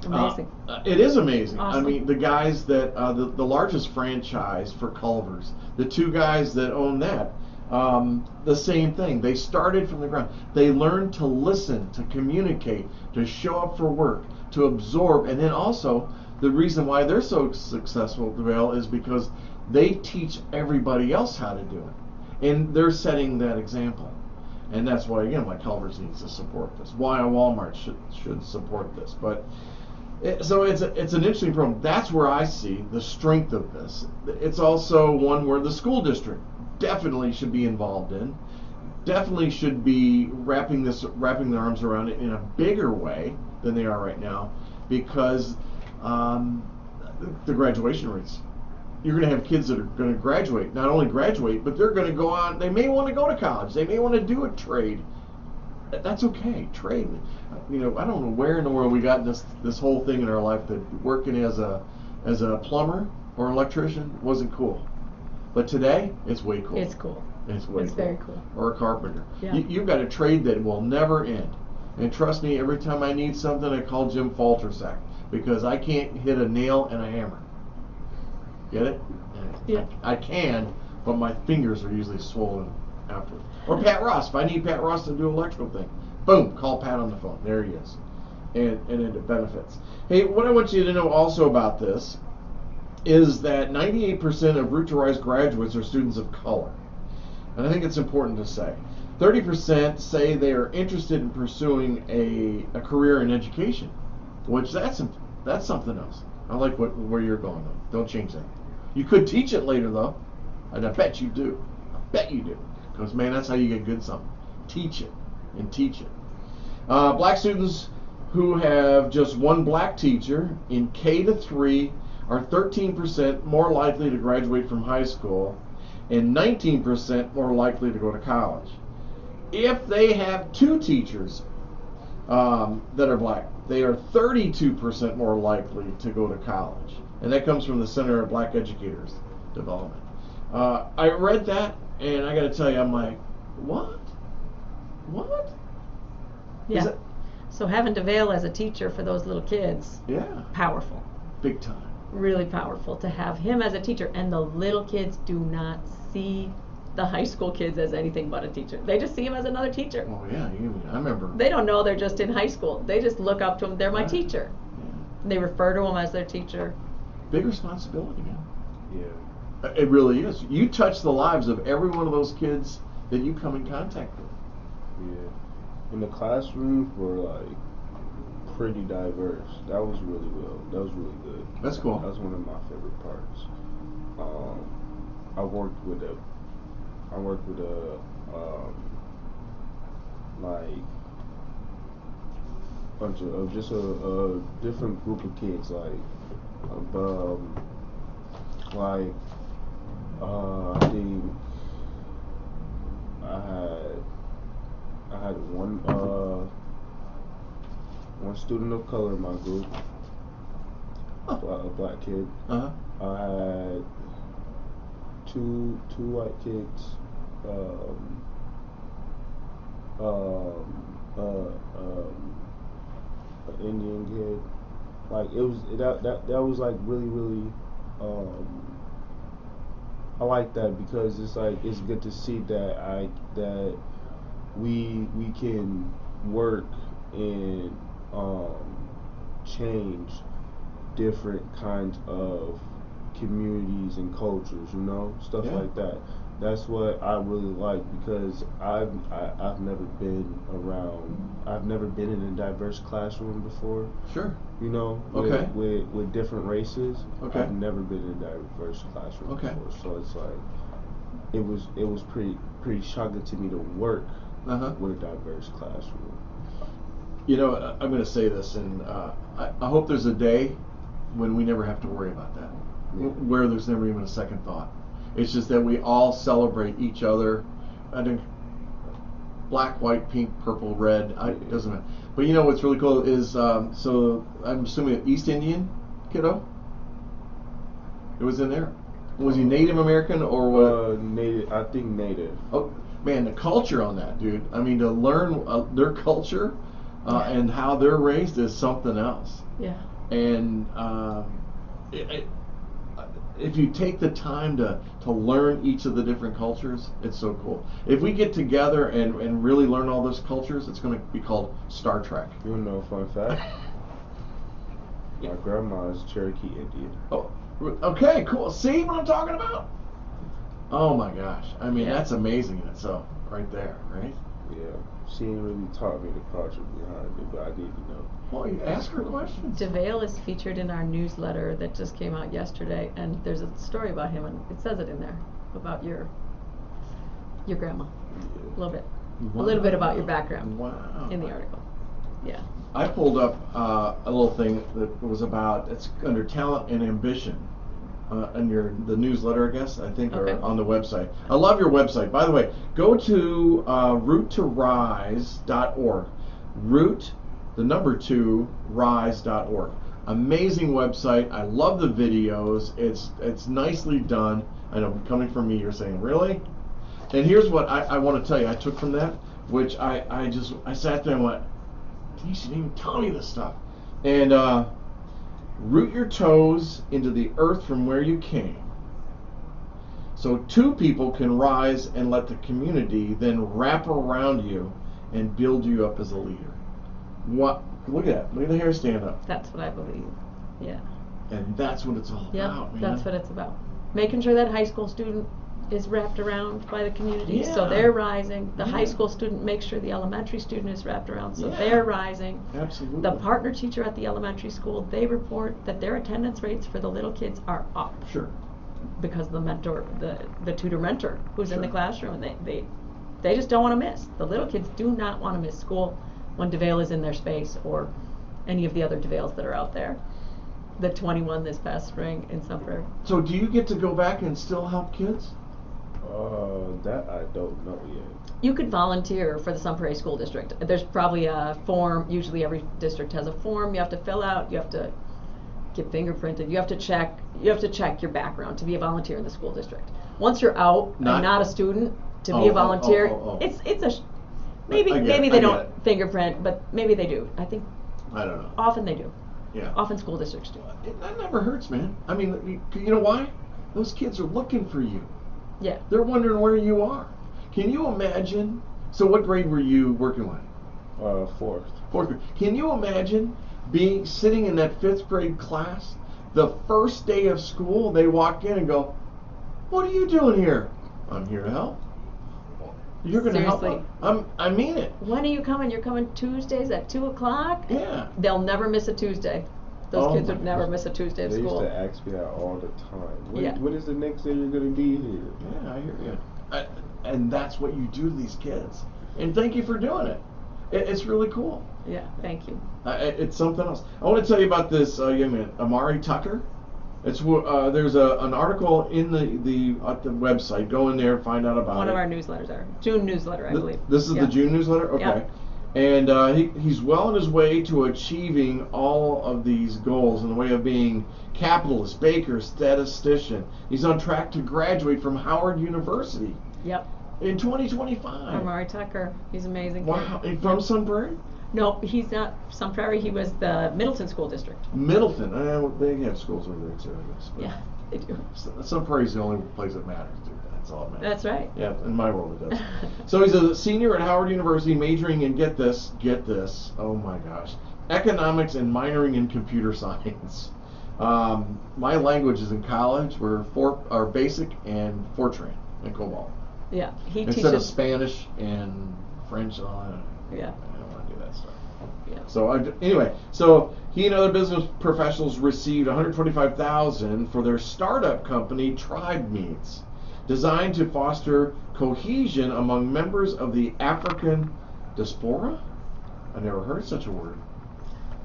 Amazing. It is amazing. Awesome. I mean, the guys that, the largest franchise for Culver's, the 2 guys that own that, the same thing. They started from the ground. They learned to listen, to communicate, to show up for work, to absorb, and then also, the reason why they're so successful, DeVale, is because they teach everybody else how to do it. And they're setting that example. And that's why, again, why Culver's needs to support this. Why a Walmart should support this. But so it's an interesting program. That's where I see the strength of this. It's also one where the school district definitely should be involved in. Definitely should be wrapping their arms around it in a bigger way than they are right now, because the graduation rates. You're going to have kids that are going to graduate. Not only graduate, but they're going to go on. They may want to go to college. They may want to do a trade. That's okay. Trade. I don't know where in the world we got this whole thing in our life that working as a plumber or an electrician wasn't cool. But today, it's way cool. It's cool. It's very cool. Or a carpenter. Yeah. You've got a trade that will never end. And trust me, every time I need something, I call Jim Faltersack, because I can't hit a nail and a hammer. Get it? Yeah. I can, but my fingers are usually swollen afterwards. Or Pat Ross. If I need Pat Ross to do an electrical thing, boom, call Pat on the phone. There he is. And it benefits. Hey, what I want you to know also about this is that 98% of Root to Rise graduates are students of color. And I think it's important to say. 30% say they are interested in pursuing a career in education, which that's something else. I like where you're going though. Don't change that. You could teach it later though, and I bet you do. I bet you do, because man, that's how you get good at something. Teach it and teach it. Black students who have just one black teacher in K to 3 are 13% more likely to graduate from high school, and 19% more likely to go to college. If they have 2 teachers that are black, they are 32% more likely to go to college. And that comes from the Center of Black Educators Development. I read that, and I got to tell you, I'm like, what? What? Yeah. So having DeVale as a teacher for those little kids, Yeah. powerful. Big time. Really powerful to have him as a teacher, and the little kids do not see the high school kids as anything but a teacher. They just see him as another teacher. Oh yeah, I remember. They don't know they're just in high school. They just look up to him. They're my Right. teacher. Yeah. They refer to him as their teacher. Big responsibility, man. Yeah. It really is. You touch the lives of every one of those kids that you come in contact with. Yeah. And the classrooms were like pretty diverse. That was really good. That's cool. That was one of my favorite parts. I worked with a like bunch of just a different group of kids, like I think I had one student of color in my group, a black kid. Uh-huh. I had two white kids, an Indian kid. Like that was like really I like that, because it's like it's good to see that we can work and change different kinds of communities and cultures, stuff Yeah. like that. That's what I really like, because I've never been in a diverse classroom before. Sure. Okay. With different races. Okay. I've never been in a diverse classroom Okay. before, so it's like it was pretty shocking to me to work Uh-huh. with a diverse classroom. I'm going to say this, and I hope there's a day when we never have to worry about that, where there's never even a second thought. It's just that we all celebrate each other. I think black, white, pink, purple, red. It doesn't matter. But what's really cool is so I'm assuming an East Indian kiddo. It was in there. Was he Native American or what? Native. I think Native. Oh man, the culture on that, dude. I mean, to learn their culture and how they're raised is something else. Yeah. And if you take the time to learn each of the different cultures, it's so cool. If we get together and really learn all those cultures, it's going to be called Star Trek. You wanna know a fun fact? My grandma is Cherokee Indian. Oh, okay, cool. See what I'm talking about? Oh my gosh. I mean, Yeah. that's amazing in itself, right there, right? Yeah, she ain't really taught me the culture behind it, but I need to know. Well, you ask her questions. DeVale is featured in our newsletter that just came out yesterday, and there's a story about him, and it says it in there about your grandma. A little bit. Wow. A little bit about your background. Wow. In the article. Yeah. I pulled up a little thing that was about, it's under talent and ambition. In the newsletter, I guess, I think, Okay. or on the website. I love your website. By the way, go to root2rise.org. Root, the number 2, rise.org. Amazing website. I love the videos. It's nicely done. I know, coming from me, you're saying, really? And here's what I want to tell you I took from that, which I sat there and went, you shouldn't even tell me this stuff. And root your toes into the earth from where you came. So 2 people can rise and let the community then wrap around you and build you up as a leader. What? Look at that. Look at the hair stand up. That's what I believe. Yeah. And that's what it's all about, man. That's what it's about. Making sure that high school student is wrapped around by the community, so Yeah. they're rising. The high Yeah. school student makes sure the elementary student is wrapped around, so Yeah. they're rising. Absolutely. The partner teacher at the elementary school, they report that their attendance rates for the little kids are up Sure. because the mentor, the tutor-mentor who's in the Sure. classroom, and they just don't want to miss. The little kids do not want to miss school when DeVale is in their space, or any of the other DeVales that are out there. The 21 this past spring in Sun Prairie. So do you get to go back and still help kids? That I don't know yet. You could volunteer for the Sun Prairie School District. There's probably a form, usually every district has a form you have to fill out, you have to get fingerprinted, you have to check your background to be a volunteer in the school district. Once you're out and not a student, to be a volunteer, maybe I they get don't it. fingerprint, but maybe they do. I think I don't know. often they do. Yeah. Often school districts do. That never hurts, man. I mean, you know why? Those kids are looking for you. Yeah. They're wondering where you are. Can you imagine? So what grade were you working with? 4th. 4th grade. Can you imagine sitting in that 5th grade class, the first day of school, they walk in and go, "What are you doing here?" "I'm here to help." "You're going to help?" Seriously. I mean it. When are you coming? You're coming Tuesdays at 2:00? Yeah. They'll never miss a Tuesday. Those Oh kids my would never gosh. miss a Tuesday of They school. used to ask me that all the time. Yeah. What is the next day you're going to be here? Yeah, I hear you. And that's what you do to these kids. And thank you for doing it. It's really cool. Yeah, thank you. It's something else. I want to tell you about this young man, Amari Tucker. There's an article in the at the website. Go in there and find out about One it. of our newsletters, our June newsletter, I believe. This is Yeah. the June newsletter? Okay. Yeah. And he's well on his way to achieving all of these goals in the way of being capitalist, baker, statistician. He's on track to graduate from Howard University Yep. in 2025. Amari Tucker. He's amazing. Wow. And from Sun Prairie? No, he's not Sun Prairie. He was the Middleton School District. Middleton. They have schools over there too, I guess. But Yeah, they do. Sun Prairie's the only place that matters, dude. That's all that matters. That's right. Yeah, in my world it does. So he's a senior at Howard University, majoring in, get this, oh my gosh, economics and minoring in computer science. My languages in college were basic and Fortran and COBOL. Yeah, he Instead of teaches. Spanish and French and all that. Yeah. I don't want to do that stuff. Yeah. So anyway, so he and other business professionals received $125,000 for their startup company, Tribe Meets, designed to foster cohesion among members of the African diaspora. I never heard such a word.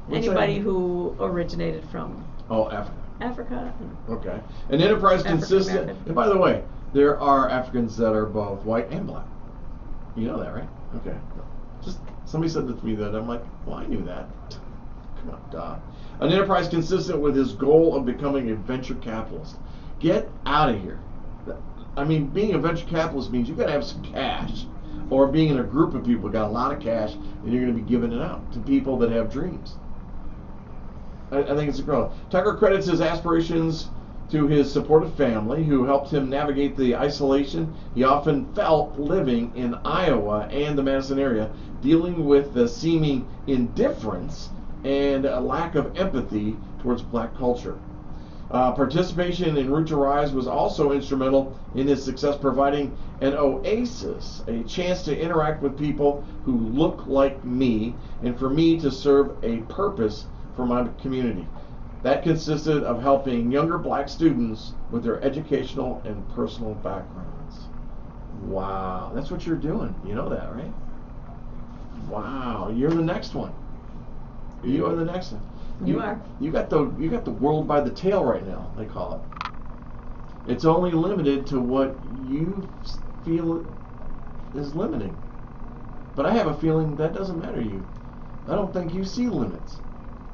What's Anybody that? who originated from Africa. Africa. Okay. An enterprise consistent. African-American. And by the way, there are Africans that are both white and black. You know that, right? Okay. Just somebody said that to me that I'm like, well, I knew that. Come on, duh. An enterprise consistent with his goal of becoming a venture capitalist. Get out of here. I mean, being a venture capitalist means you got to have some cash, or being in a group of people who got a lot of cash, and you're going to be giving it out to people that have dreams. I think it's a growth. Tucker credits his aspirations to his supportive family, who helped him navigate the isolation he often felt living in Iowa and the Madison area, dealing with the seeming indifference and a lack of empathy towards black culture. Participation in Root to Rise was also instrumental in his success, providing an oasis, a chance to interact with people who look like me, and for me to serve a purpose for my community. That consisted of helping younger black students with their educational and personal backgrounds. Wow, that's what you're doing. You know that, right? Wow, you're the next one. You are the next one. You are. You got the world by the tail right now, they call it. It's only limited to what you feel is limiting. But I have a feeling that doesn't matter to you. I don't think you see limits.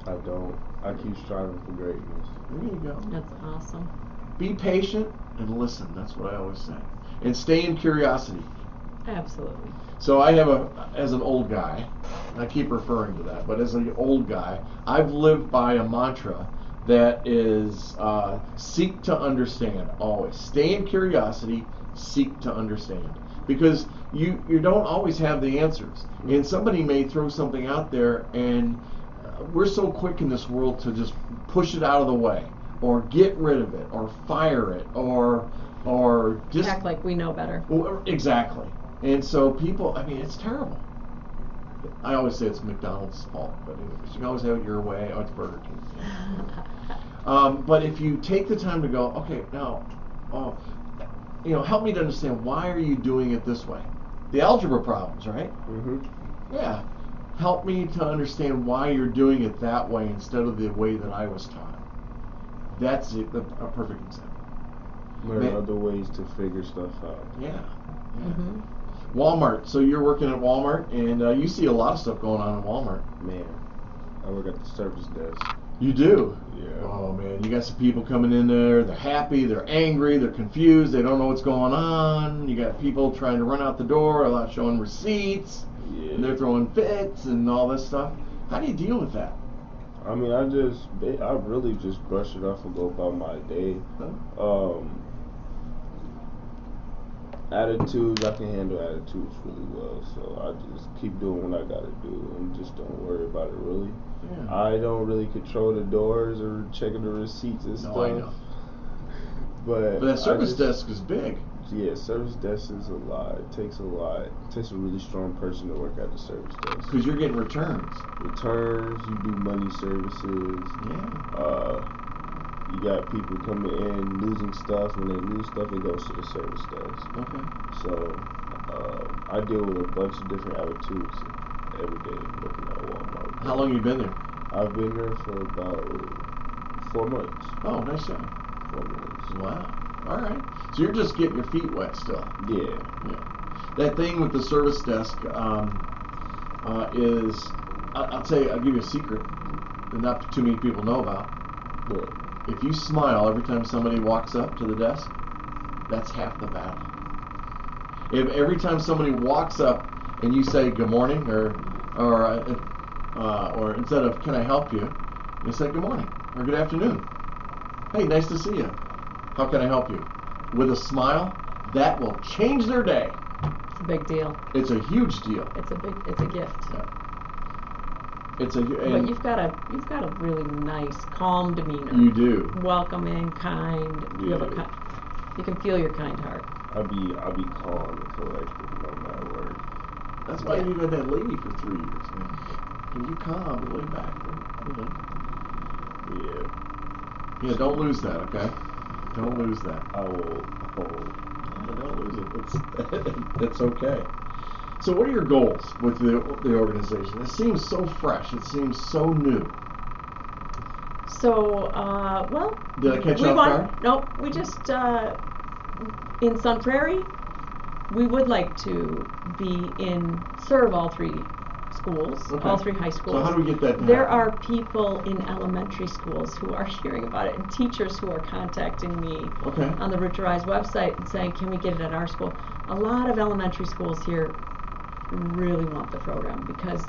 I don't. I keep striving for greatness. There you go. That's awesome. Be patient and listen. That's what I always say. And stay in curiosity. Absolutely. So I have as an old guy, I keep referring to that, but as an old guy, I've lived by a mantra that is seek to understand always. Stay in curiosity, seek to understand. Because you don't always have the answers. And somebody may throw something out there, and we're so quick in this world to just push it out of the way, or get rid of it, or fire it, or just act like we know better. Exactly. And so people, I mean, it's terrible. I always say it's McDonald's fault, but anyways, you can always have it your way. Oh, it's Burger King. But if you take the time to go, okay, now, help me to understand, why are you doing it this way? The algebra problems, right? Mm-hmm. Yeah. Help me to understand why you're doing it that way instead of the way that I was taught. That's a perfect example. Learn other ways to figure stuff out. Yeah. Mm-hmm. Walmart. So you're working at Walmart, and you see a lot of stuff going on in Walmart. Man, I work at the service desk. You do? Yeah. Oh, man. You got some people coming in there. They're happy. They're angry. They're confused. They don't know what's going on. You got people trying to run out the door, not showing receipts. Yeah. And they're throwing fits and all this stuff. How do you deal with that? I mean, I really just brush it off and go about my day. Huh? Attitudes, I can handle attitudes really well, so I just keep doing what I gotta do and just don't worry about it really. Yeah. I don't really control the doors or checking the receipts and stuff. No, I know. But that service desk is big. Yeah, service desk is a lot. It takes a lot. It takes a really strong person to work at the service desk. Because you're getting returns. Returns, you do money services. Yeah. You got people coming in losing stuff. When they lose stuff, it goes to the service desk. Okay. So I deal with a bunch of different attitudes every day working at Walmart. How long you been there? I've been there for about 4 months. Oh, nice job. 4 months. Wow. All right. So you're just getting your feet wet still. Yeah. Yeah. That thing with the service desk is, I'll tell you, I'll give you a secret that not too many people know about. But If you smile every time somebody walks up to the desk, that's half the battle. If every time somebody walks up and you say good morning, or instead of can I help you, you say good morning or good afternoon. Hey, nice to see you. How can I help you? With a smile, that will change their day. It's a big deal. It's a huge deal. It's a gift. Yeah. But you've got a really nice, calm demeanor. You do. Welcoming, kind. You have you can feel your kind heart. I'll be calm and collected no matter what. That's why you had that lady for 3 years, man. Can you calm and lay back? Yeah, don't lose that, okay? Don't lose that. I will. Don't lose it. It's okay. So what are your goals with the organization? It seems so fresh. It seems so new. So, well, Did I catch you off guard? No, we just in Sun Prairie, we would like to serve all 3 schools, Okay. all 3 high schools. So how do we get that to There happen? are people in elementary schools who are hearing about it, and teachers who are contacting me Okay. on the Root to Rise website and saying, can we get it at our school? A lot of elementary schools here really want the program because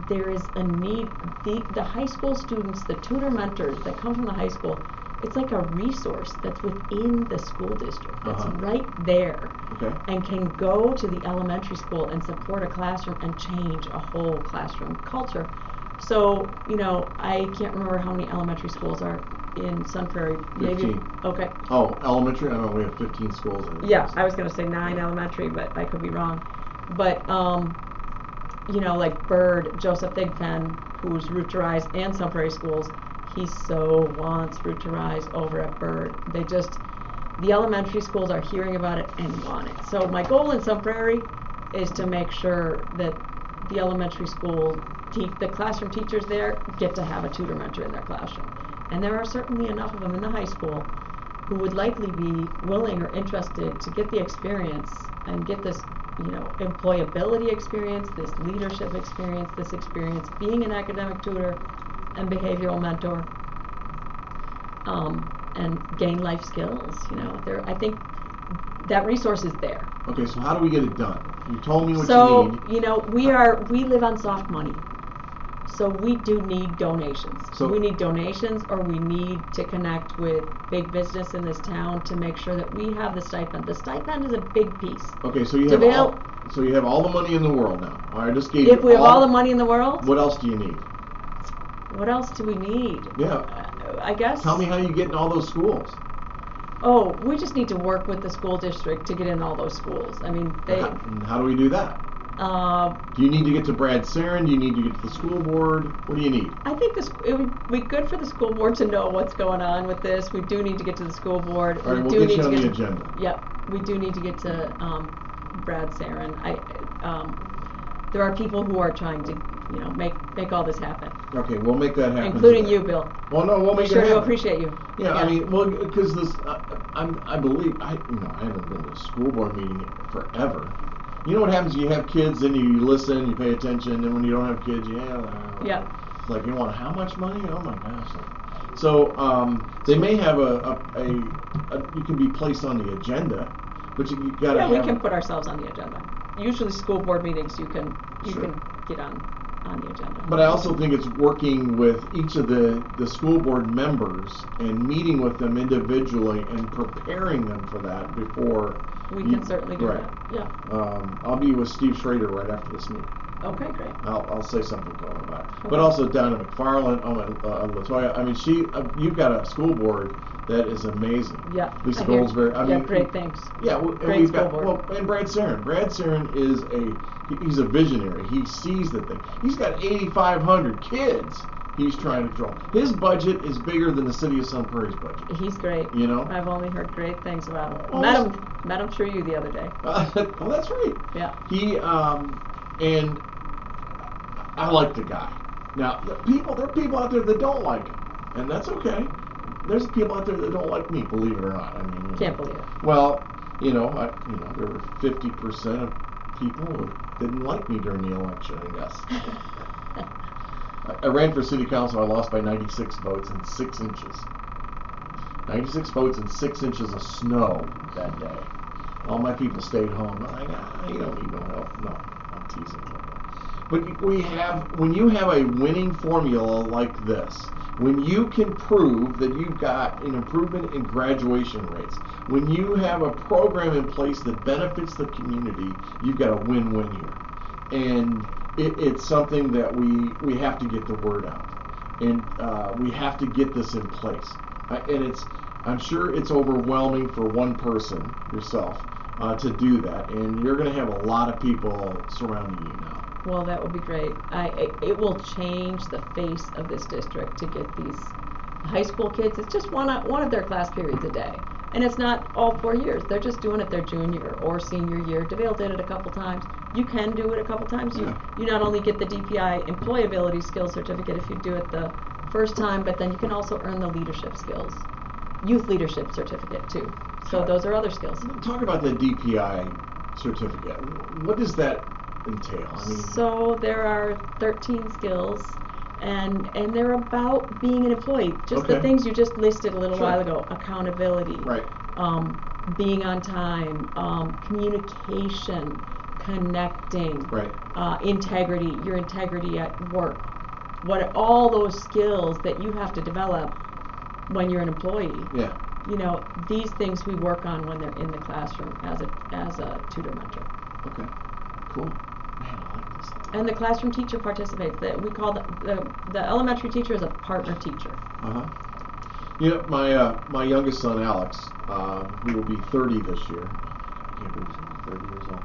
there is a need. The high school students, the tutor mentors that come from the high school, it's like a resource that's within the school district, that's right there, Okay. and can go to the elementary school and support a classroom and change a whole classroom culture. So, I can't remember how many elementary schools are in Sun Prairie? Maybe. 15. Okay. Oh, elementary? I don't know, we have 15 schools. Yeah, I was going to say 9 elementary, but I could be wrong. But, you know, like Bird, Joseph Thigpen, who's Root to Rise and Sun Prairie Schools, he so wants Root to Rise over at Bird. The elementary schools are hearing about it and want it. So my goal in Sun Prairie is to make sure that the elementary school, the classroom teachers there get to have a tutor mentor in their classroom. And there are certainly enough of them in the high school who would likely be willing or interested to get the experience and get this, you know, employability experience, this leadership experience, this experience being an academic tutor and behavioral mentor, and gain life skills. You know, I think that resource is there. Okay, so how do we get it done? You told me what you So, need. you know, we live on soft money. So we do need donations. So we need donations, or we need to connect with big business in this town to make sure that we have the stipend. The stipend is a big piece. Okay, so you To have be able- all the money in the world now. I just gave you If we have all the money in the world, What else do you need? what else do we need? Yeah. I guess. Tell me how you get in all those schools. Oh, we just need to work with the school district to get in all those schools. I mean, How do we do that? Do you need to get to Brad Sarin? Do you need to get to the school board? What do you need? I think it would be good for the school board to know what's going on with this. We do need to get to the school board. All right, we we'll do get need you on to the get to, agenda. Yep, we do need to get to Brad Sarin. There are people who are trying to, you know, make all this happen, Okay, we'll make that happen. including today. you, Bill. Well, no, we'll make Sure it do happen. appreciate you. Yeah, I mean, well, because this, I believe, I haven't been to a school board meeting forever. You know what happens? You have kids, then you listen, you pay attention, and when you don't have kids, Yeah. It's like, you want how much money? Oh my gosh. So they may have you can be placed on the agenda, but you gotta. Yeah, we can put ourselves on the agenda. Usually, school board meetings, you can Sure. get on the agenda. But I also think it's working with each of the school board members and meeting with them individually and preparing them for that before. We can certainly do right. that. Yeah. I'll be with Steve Schrader right after this meeting. Okay, great. I'll say something to him about it. Okay. But also Donna McFarland, Latoya. I mean, you've got a school board that is amazing. Yeah. Lisa I hear- Goldsberry. I yeah, mean, great things. Yeah, and Great we've school got board. and Brad Sarin. Brad Sarin is he's a visionary. He sees the thing. He's got 8,500 kids he's trying to control. His budget is bigger than the city of Sun Prairie's budget. He's great. You know? I've only heard great things about him. Well, Met him through you the other day. Well, that's right. Yeah. He and I like the guy. Now, there are people out there that don't like him, and that's okay. There's people out there that don't like me, believe it or not. I mean, Can't believe it. Well, there were 50% of people who didn't like me during the election, I guess. I ran for city council. I lost by 96 votes and 6 inches. 96 votes and 6 inches of snow that day. All my people stayed home. I'm like, you don't need no help. No, I'm teasing. But when you have a winning formula like this, when you can prove that you've got an improvement in graduation rates, when you have a program in place that benefits the community, you've got a win-win here. And it's something that we have to get the word out. And we have to get this in place. I'm sure it's overwhelming for one person, yourself, to do that. And you're going to have a lot of people surrounding you now. Well, that would be great. It will change the face of this district to get these high school kids. It's just one of their class periods a day. And it's not all 4 years. They're just doing it their junior or senior year. DeVille did it a couple times. You can do it a couple times. You not only get the DPI employability skills certificate if you do it the first time, but then you can also earn the leadership skills, youth leadership certificate too. So those are other skills. Talk about the DPI certificate. What does that entail? I mean, so there are 13 skills, and they're about being an employee. Just the things you just listed a little while ago: accountability, right? Being on time, communication, connecting, right? Integrity, your integrity at work. All those skills that you have to develop when you're an employee. Yeah. These things we work on when they're in the classroom as a tutor mentor. Okay. Cool. Man, I like this. And the classroom teacher participates. We call the elementary teacher is a partner teacher. My youngest son Alex, who will be 30 this year. I can't believe he's only 30 years old.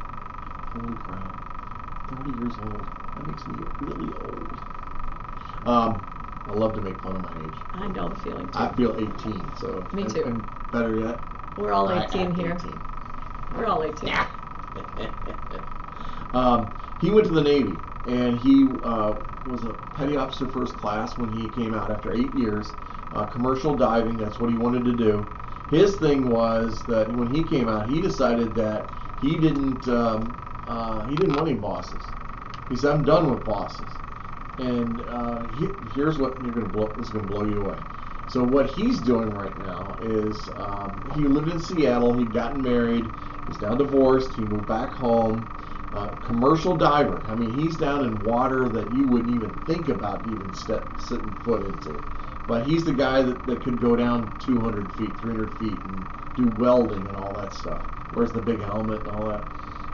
Holy crap, 30 years old. That makes me really old. I love to make fun of my age. I know the feeling too. I feel 18, so. Me too. And better yet, We're all I 18 act here. 18. We're all 18. He went to the Navy, and he was a petty officer first class when he came out after 8 years. Commercial diving, that's what he wanted to do. His thing was that when he came out, he decided that he didn't want any bosses. He said, "I'm done with bosses." And here's what this is going to blow you away. So what he's doing right now is he lived in Seattle. He'd gotten married. He's now divorced. He moved back home. Commercial diver. I mean, he's down in water that you wouldn't even think about even setting foot into. But he's the guy that could go down 200 feet, 300 feet and do welding and all that stuff. Wears the big helmet and all that.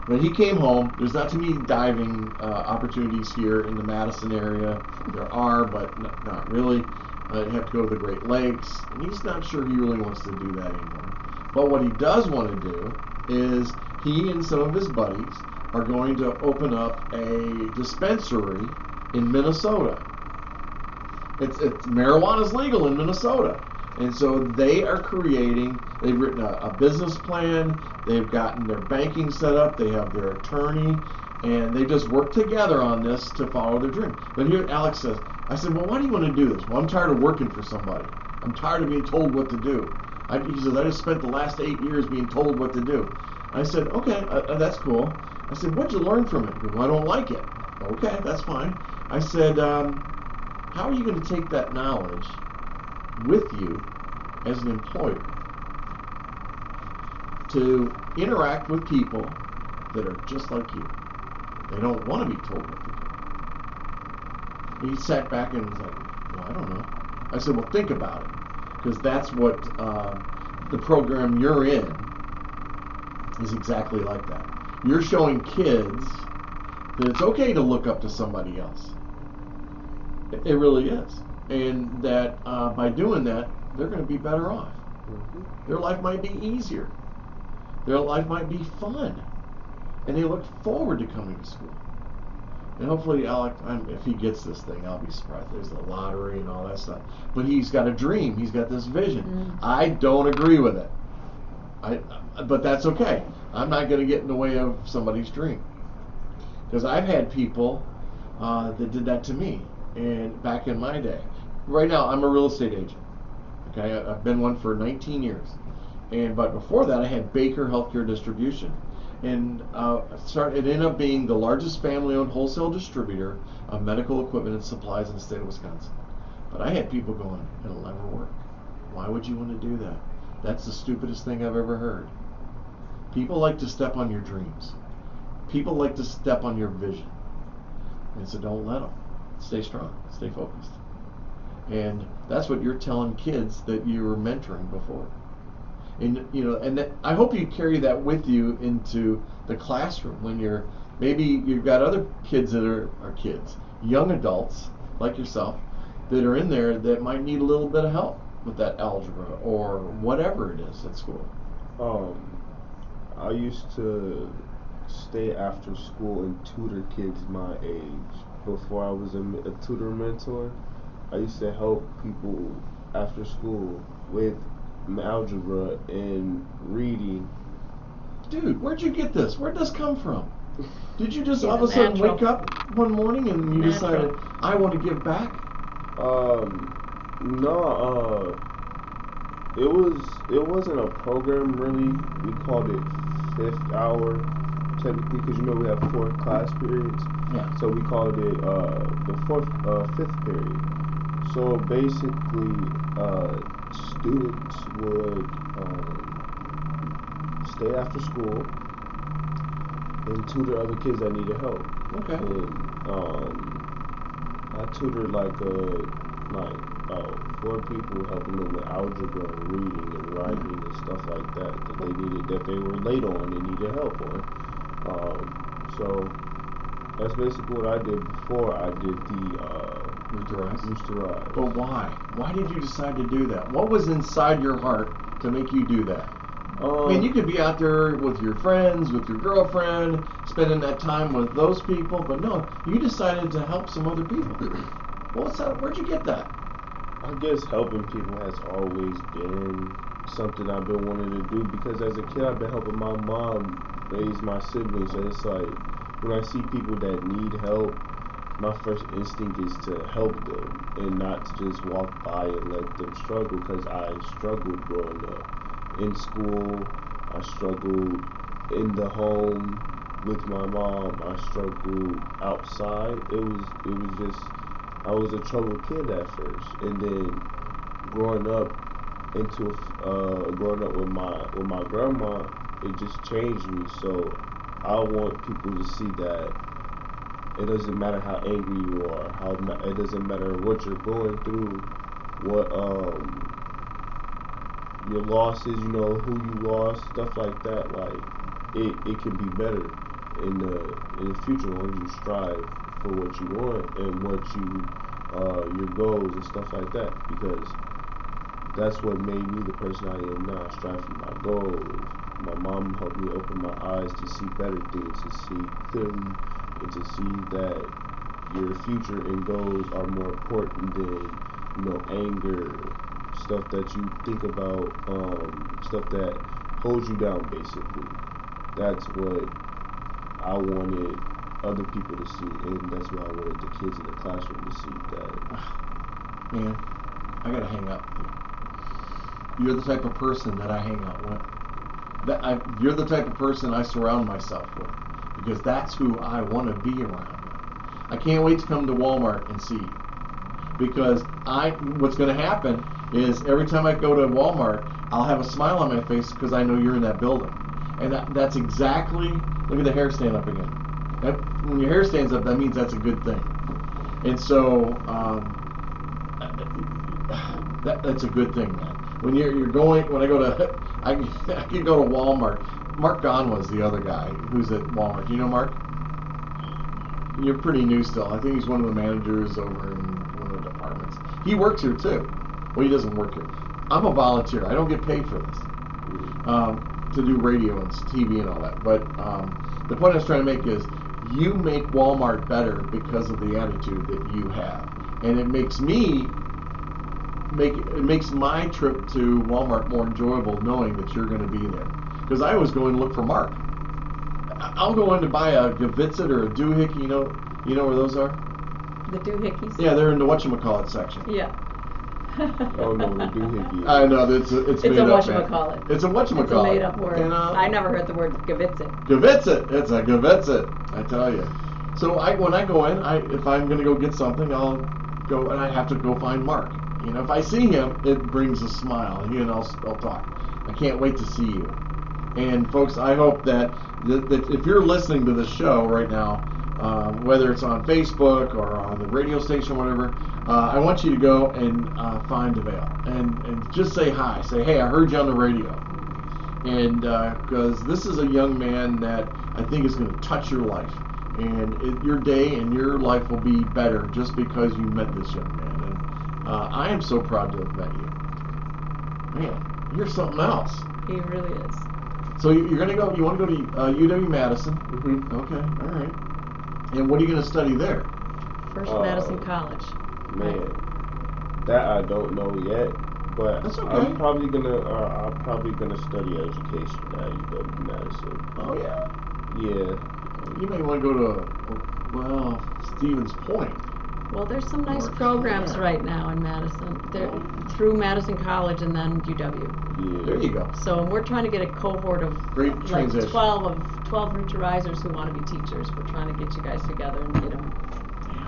When he came home, there's not too many diving opportunities here in the Madison area. There are, but not really. You have to go to the Great Lakes, and he's not sure he really wants to do that anymore. But what he does want to do is he and some of his buddies are going to open up a dispensary in Minnesota. It's marijuana's legal in Minnesota. And so they've written a business plan, they've gotten their banking set up, they have their attorney, and they just work together on this to follow their dream. But here Alex says, I said, well, why do you want to do this? Well, I'm tired of working for somebody. I'm tired of being told what to do. He says, I just spent the last 8 years being told what to do. I said, okay, that's cool. I said, what'd you learn from it? He goes, well, I don't like it. Okay, that's fine. I said, how are you going to take that knowledge with you as an employer to interact with people that are just like you? They don't want to be told what to do. He sat back and was like, well, I don't know. I said, well, think about it, because that's what the program you're in is exactly like that. You're showing kids that it's okay to look up to somebody else. It really is. And that by doing that, they're going to be better off. Mm-hmm. Their life might be easier. Their life might be fun. And they look forward to coming to school. And hopefully, Alec, if he gets this thing, I'll be surprised. There's the lottery and all that stuff. But he's got a dream. He's got this vision. Mm. I don't agree with it. But that's okay. I'm not going to get in the way of somebody's dream. Because I've had people that did that to me. And back in my day. Right now, I'm a real estate agent. Okay, I've been one for 19 years. But before that, I had Baker Healthcare Distribution. And it ended up being the largest family-owned wholesale distributor of medical equipment and supplies in the state of Wisconsin. But I had people going, it'll never work. Why would you want to do that? That's the stupidest thing I've ever heard. People like to step on your dreams. People like to step on your vision. And so don't let them. Stay strong. Stay focused. And that's what you're telling kids that you were mentoring before. And I hope you carry that with you into the classroom when maybe you've got other kids that are kids, young adults like yourself, that are in there that might need a little bit of help with that algebra or whatever it is at school. I used to stay after school and tutor kids my age. Before I was a tutor-mentor, I used to help people after school with algebra and reading. Dude, where'd you get this? Where'd this come from? Did you just all of a sudden wake up one morning and you decided, I want to give back? No, it wasn't a program really. We called it fifth hour, technically, because we have 4 class periods. Yeah. So we called it the fifth period. So basically, students would stay after school and tutor other kids that needed help. Okay. And I tutored like 4 people, helping them with algebra and reading and writing and stuff like that that they were late on and needed help on. So that's basically what I did before I did the Used to rise? Used to rise. But why? Why did you decide to do that? What was inside your heart to make you do that? I mean, you could be out there with your friends, with your girlfriend, spending that time with those people, but no, you decided to help some other people. Well, what's that? Where'd you get that? I guess helping people has always been something I've been wanting to do because as a kid I've been helping my mom raise my siblings. And it's like when I see people that need help, my first instinct is to help them and not to just walk by and let them struggle because I struggled growing up. In school, I struggled in the home with my mom. I struggled outside. It was just I was a troubled kid at first, and then growing up growing up with my grandma, it just changed me. So I want people to see that it doesn't matter how angry you are, it doesn't matter what you're going through, what your losses, who you lost, stuff like that. Like it can be better in the future as long as you strive for what you want and what your goals and stuff like that. Because that's what made me the person I am now. I strive for my goals. My mom helped me open my eyes to see better things, to see clearly, and to see that your future and goals are more important than anger, stuff that you think about, stuff that holds you down, basically. That's what I wanted other people to see, and that's what I wanted the kids in the classroom to see. That, man, I gotta hang out with you. You're the type of person that I hang out with. You're the type of person I surround myself with, because that's who I want to be around. I can't wait to come to Walmart and see you, because what's going to happen is every time I go to Walmart, I'll have a smile on my face because I know you're in that building. And that's exactly, look at the hair stand up again. When your hair stands up, that means that's a good thing. And so that's a good thing, man. When I could go to Walmart. Mark Gahn was the other guy who's at Walmart. Do you know Mark? You're pretty new still. I think he's one of the managers over in one of the departments. He works here too. Well, he doesn't work here. I'm a volunteer. I don't get paid for this to do radio and TV and all that. But the point I was trying to make is you make Walmart better because of the attitude that you have, and it makes my trip to Walmart more enjoyable knowing that you're going to be there. Because I always go and look for Mark. I'll go in to buy a Gavitsit or a doohickey. You know where those are? The doohickeys? Yeah, they're in the whatchamacallit section. Yeah. oh no, the doohickey. I know it's made up. Whatchamacallit. It's a whatchamacallit. It's a made up word. And, I never heard the word Gavitsit. Gavitsit. It's a Gavitsit. I tell you. So when I go in, if I'm going to go get something, I'll go and I have to go find Mark. If I see him, it brings a smile, and I'll talk. I can't wait to see you. And folks, I hope that if you're listening to this show right now, whether it's on Facebook or on the radio station or whatever, I want you to go and find DeVale and just say hi. Say, hey, I heard you on the radio. And because this is a young man that I think is going to touch your life. And your day and your life will be better just because you met this young man. And I am so proud to have met you. Man, you're something else. He really is. So you're going to go, you want to go to UW-Madison? Mm-hmm. Okay, all right. And what are you going to study there? First Madison College. Man, that I don't know yet, but That's okay. I'm probably gonna study education at UW-Madison. Oh, yeah? Yeah. You may want to go to, Stevens Point. Well, there's some nice Or programs there. right now in Madison. They're through Madison College and then UW. Yeah. There you go. So we're trying to get a cohort of Great like transition. 12 future risers who want to be teachers. We're trying to get you guys together and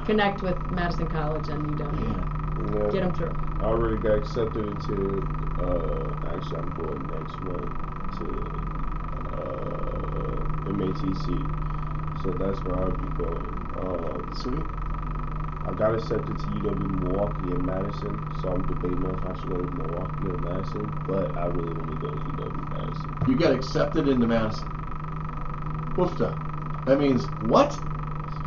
connect with Madison College and UW. Yeah. Get them through. I already got accepted into. Actually, I'm going next month to MATC. So that's where I'll be going. Sweet. I got accepted to UW-Milwaukee and Madison, so I'm debating if I should go to Milwaukee or Madison, but I really want to go to UW-Madison. You got accepted into Madison. Woofda. That means what?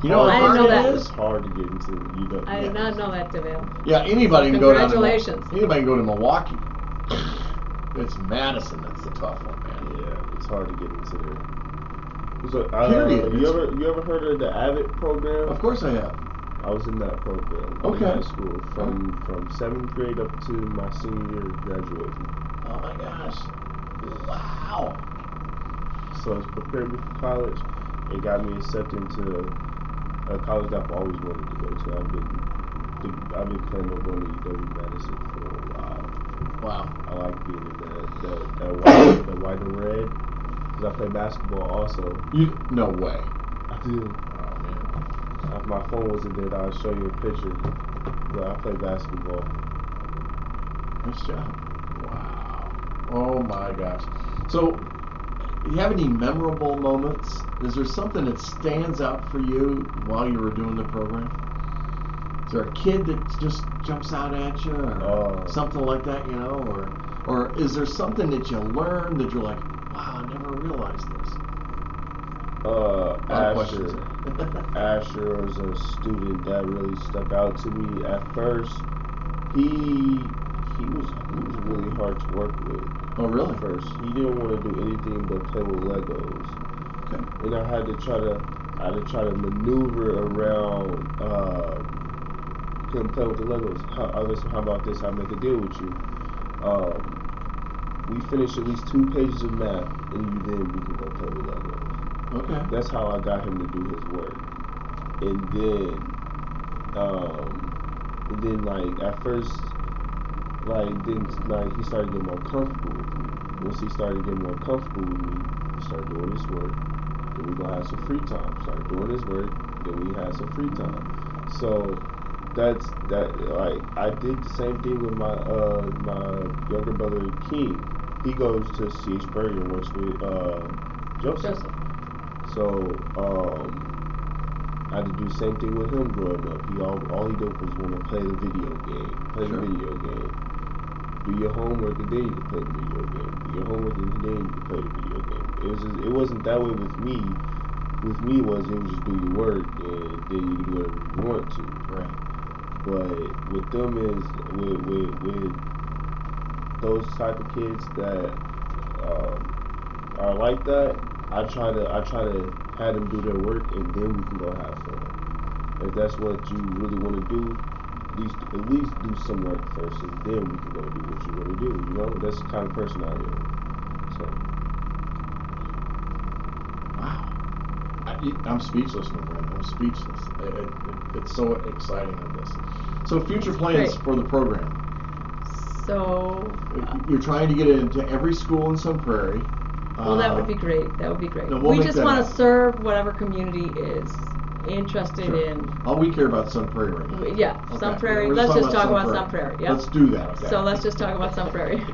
You know I how didn't hard know it that. is? It's hard to get into UW. I did not know that, DeVale. Yeah, anybody can go down to Congratulations. anybody can go to Milwaukee. It's Madison that's the tough one, man. Yeah, it's hard to get into there. So, Period. You ever heard of the Avid program? Of course I have. I was in that program Okay. in high school from 7th grade up to my senior year of graduating. Oh my gosh. Wow. So it's prepared me for college. It got me accepted into a college that I've always wanted to go to. I've been planning on going to UW-Madison for a while. Wow. I like being in the white and red. Because I play basketball also. No way. I do. Oh man. If my phone wasn't dead, I'll show you a picture. But I play basketball. Nice job. Wow. Oh my gosh. So, do you have any memorable moments? Is there something that stands out for you while you were doing the program? Is there a kid that just jumps out at you, or something like that, you know, or is there something that you learned that you're like, wow, I never realized this? Asher was a student that really stuck out to me. At first, he was really hard to work with. Oh, really? At first, he didn't want to do anything but play with Legos. Okay. And I had to try to maneuver around him playing with the Legos. How about this? I'll make a deal with you. We finish at least 2 pages of math, and we can go play with Legos. Okay. That's how I got him to do his work. And then like at first, then he started getting more comfortable with me. Once he started getting more comfortable with me, he started doing his work. Then we gonna have some free time. Started doing his work. Then we had some free time. So that's that. Like I did the same thing with my younger brother King. He goes to C.H. Prairie and works with Joseph. So I had to do the same thing with him growing up. All he did was want to play the video game. The video game. Do your homework and then you can play the video game. Do your homework and then you can play the video game. It wasn't that way with me. With me it was just do your work and then you can do whatever you want to. Right. But with them is with those type of kids that are like that, I try to have them do their work and then we can go have fun. If that's what you really want to do, at least do some work first and then we can go do what you want to do. You know, that's the kind of person I am. So. Wow. I'm speechless, my friend. I'm speechless. It's so exciting on this. So future plans for the program. So you're trying to get it into every school in Sun Prairie. Well, that would be great. That would be great. No, we'll we just want to serve whatever community is interested in. All we care about Sun Prairie right now. Yeah, Okay. Sun Prairie. We're Let's just talk Sun about Sun Prairie. Yeah. Let's do that. Okay. So let's just talk about Sun Prairie.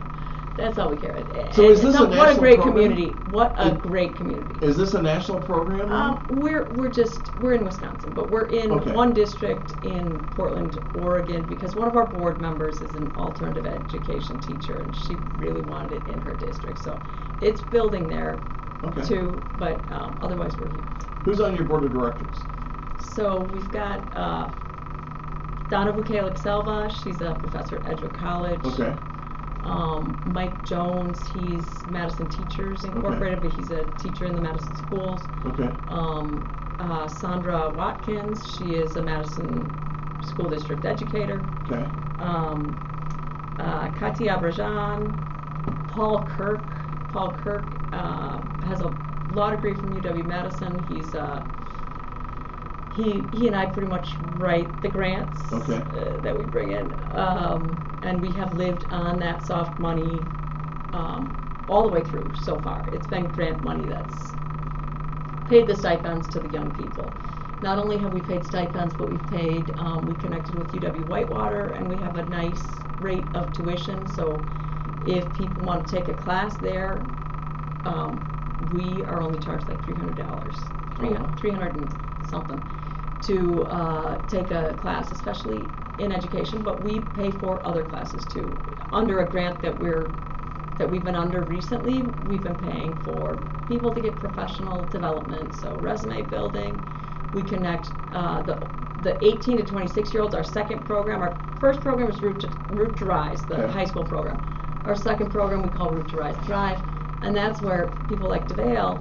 That's all we care about. So is this a what a national great program? community. What a great community. Is this a national program? We're in Wisconsin, but we're in one district in Portland, Oregon, because one of our board members is an alternative education teacher, and she really wanted it in her district. So it's building there too, but otherwise we're here. Who's on your board of directors? So we've got Donna Vukalik-Selva. She's a professor at Edgewood College. Okay. Mike Jones, he's Madison Teachers Incorporated, but he's a teacher in the Madison schools. Okay. Sandra Watkins, she is a Madison School District educator. Okay. Kati Abrajan, Paul Kirk. Paul Kirk has a law degree from UW-Madison. He's he and I pretty much write the grants that we bring in, and we have lived on that soft money all the way through so far. It's been grant money that's paid the stipends to the young people. Not only have we paid stipends, but we've paid, we connected with UW Whitewater, and we have a nice rate of tuition. So if people want to take a class there, we are only charged like $300, $300 and something to take a class, especially in education. But we pay for other classes too. Under a grant that we've been under recently, we've been paying for people to get professional development, so resume building. We connect the 18 to 26 year olds. Our second program, our first program is Route to Rise, the Okay. high school program. Our second program we call Route to Rise Thrive, and that's where people like DeVale,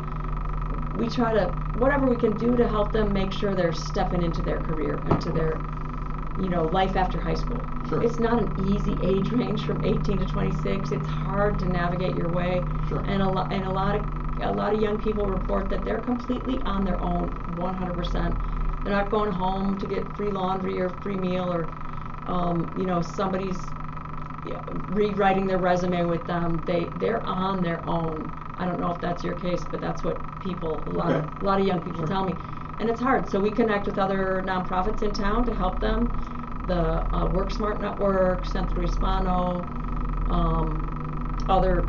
we try to, whatever we can do to help them make sure they're stepping into their career, into their, life after high school. Sure. It's not an easy age range from 18 to 26. It's hard to navigate your way. Sure. And a lot of young people report that they're completely on their own, 100%. They're not going home to get free laundry or free meal, or somebody's rewriting their resume with them. They're on their own. I don't know if that's your case, but that's what a lot of young people Sure. tell me. And it's hard. So we connect with other nonprofits in town to help them. The Work Smart Network, Centro Hispano, other,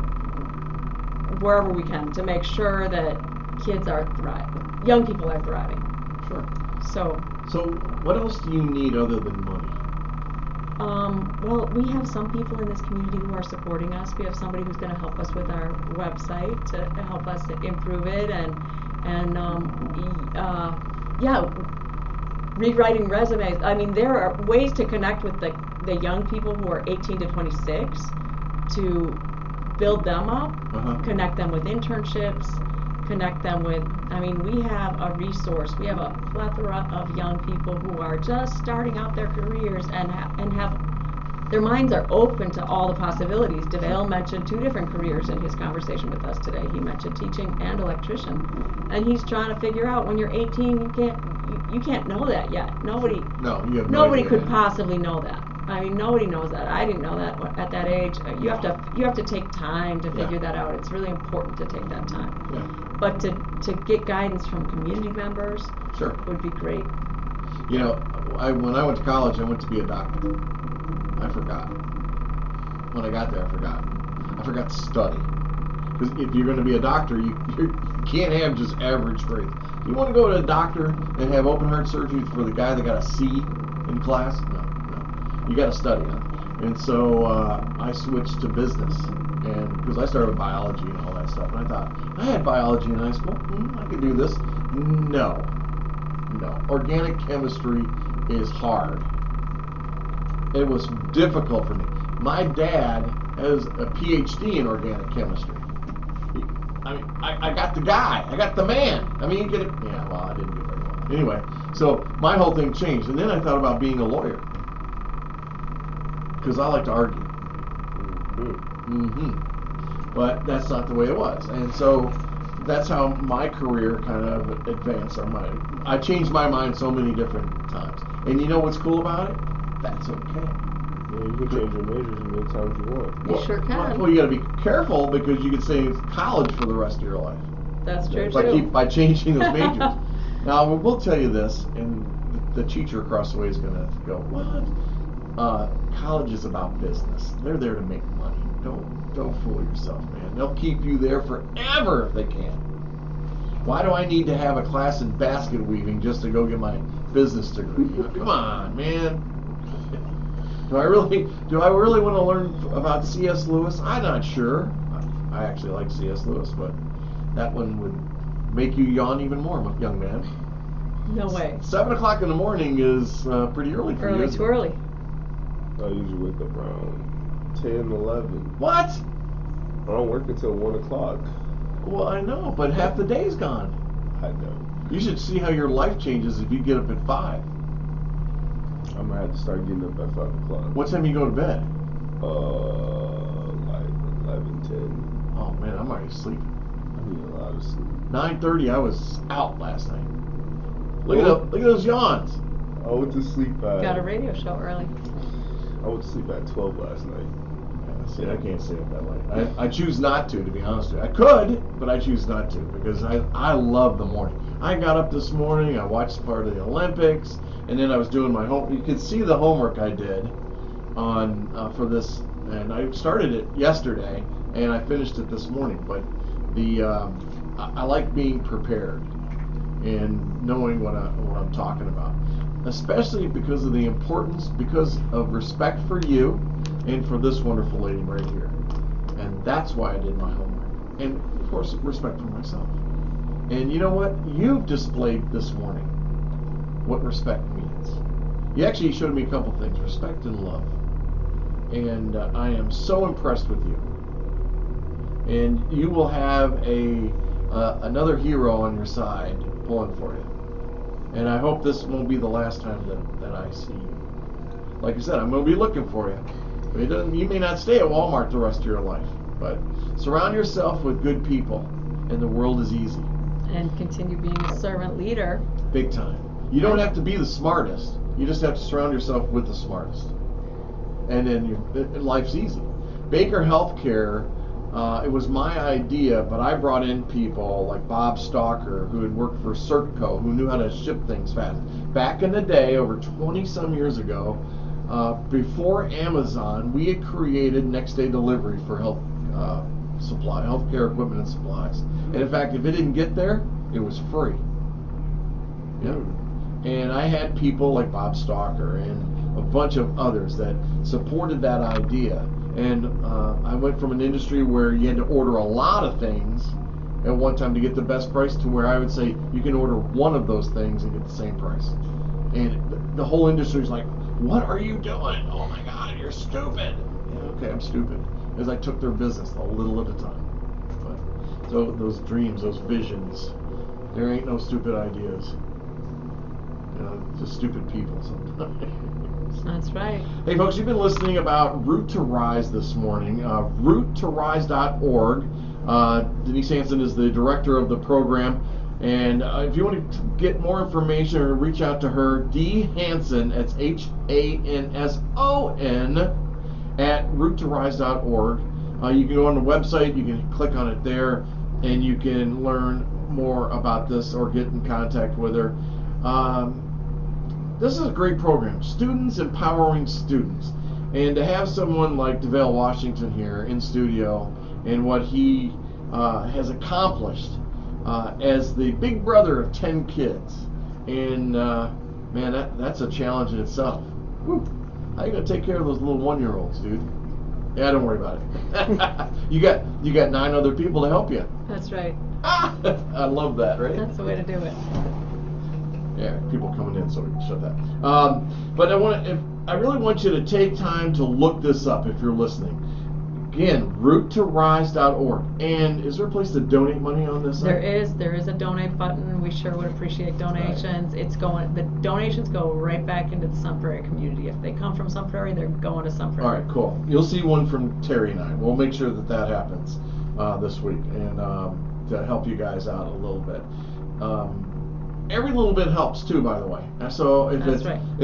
wherever we can, to make sure that kids are thriving, young people are thriving. Sure. So what else do you need other than money? well, we have some people in this community who are supporting us. We have somebody who's going to help us with our website to help us improve it, and rewriting resumes. I mean, there are ways to connect with the young people who are 18 to 26 to build them up, connect them with internships, connect them with, we have a resource. We have a plethora of young people who are just starting out their careers and have their minds are open to all the possibilities. DeVale mentioned 2 different careers in his conversation with us today. He mentioned teaching and electrician, and he's trying to figure out, when you're 18, you can't know that yet. Nobody Nobody could possibly know that. Nobody knows that. I didn't know that at that age. You have to take time to figure that out. It's really important to take that time. Yeah. But to get guidance from community members, Sure. would be great. When I went to college, I went to be a doctor. I forgot. When I got there, I forgot. I forgot to study. Because if you're going to be a doctor, you can't have just average grades. You want to go to a doctor and have open heart surgery for the guy that got a C in class? No. You got to study, huh? And so I switched to business, and because I started with biology and all that stuff, and I thought, I had biology in high school. I could do this. No. Organic chemistry is hard. It was difficult for me. My dad has a PhD in organic chemistry. I got the guy. I got the man. You get it. Yeah, well, I didn't do very well. Anyway, so my whole thing changed. And then I thought about being a lawyer. Because I like to argue. But that's not the way it was. And so that's how my career kind of advanced. I changed my mind so many different times. And you know what's cool about it? That's okay. Yeah, you can change your majors as many times you want. You sure can. Well, you got to be careful, because you could stay in college for the rest of your life. That's true too. By changing those majors. Now, we'll tell you this, and the teacher across the way is going to go, what? College is about business. They're there to make money. Don't fool yourself, man. They'll keep you there forever if they can. Why do I need to have a class in basket weaving just to go get my business degree? Come on, man. Do I really want to learn about C.S. Lewis? I'm not sure. I actually like C.S. Lewis, but that one would make you yawn even more, young man. No way. 7 o'clock in the morning is pretty early for you. Early too early. I usually wake up around 10, 11. What? I don't work until 1 o'clock. Well, I know, but half the day's gone. I know. You should see how your life changes if you get up at 5. I'm gonna have to start getting up at 5 o'clock. What time you go to bed? Like 11, 10. Oh man, I'm already sleeping. I need a lot of sleep. 9:30, I was out last night. Look at those yawns. I went to sleep at. Got a radio show early. I went to sleep at 12 last night. See, I can't stay up that late. I choose not to be honest with you. I could, but I choose not to, because I love the morning. I got up this morning, I watched part of the Olympics, and then I was doing my home. You could see the homework I did on for this, and I started it yesterday, and I finished it this morning. But I like being prepared and knowing what I'm talking about, especially because of the importance, because of respect for you and for this wonderful lady right here. And that's why I did my homework. And of course, respect for myself. And you know what? You've displayed this morning what respect means. You actually showed me a couple things, respect and love. And I am so impressed with you. And you will have another hero on your side pulling for you. And I hope this won't be the last time that I see you. Like I said, I'm going to be looking for you. But you may not stay at Walmart the rest of your life. But surround yourself with good people, and the world is easy. And continue being a servant leader. Big time. You don't have to be the smartest. You just have to surround yourself with the smartest. And then life's easy. Baker Healthcare, it was my idea, but I brought in people like Bob Stalker, who had worked for Circo, who knew how to ship things fast. Back in the day, over 20-some years ago, before Amazon, we had created next-day delivery for healthcare equipment and supplies. And in fact, if it didn't get there, it was free. Yeah. And I had people like Bob Stalker and a bunch of others that supported that idea. And I went from an industry where you had to order a lot of things at one time to get the best price to where I would say you can order one of those things and get the same price. And the whole industry is like, what are you doing? Oh my God, you're stupid. Yeah, okay, I'm stupid. As I took their business a little at a time. But, so those dreams, those visions, there ain't no stupid ideas. Just stupid people sometimes. That's right. Hey folks, you've been listening about Root to Rise this morning. roottorise.org. Denise Hansen is the director of the program. And if you want to get more information or reach out to her, D. Hanson, that's Hanson, at roottorise.org. You can go on the website, you can click on it there, and you can learn more about this or get in contact with her. This is a great program, students empowering students. And to have someone like DeVale Washington here in studio and what he has accomplished as the big brother of 10 kids. And man, that's a challenge in itself. Whew. How are you going to take care of those little 1-year-olds, dude? Yeah, don't worry about it. you got 9 other people to help you. That's right. I love that, right? That's the way to do it. Yeah, people coming in, so we can shut that. But I really want you to take time to look this up if you're listening. Again, roottorise.org. And is there a place to donate money on this? There is a donate button. We sure would appreciate donations. Right. The donations go right back into the Sun Prairie community. If they come from Sun Prairie, they're going to Sun Prairie. All right, cool. You'll see one from Terry and I. We'll make sure that happens this week, and to help you guys out a little bit. Every little bit helps too, by the way. So if it's $100,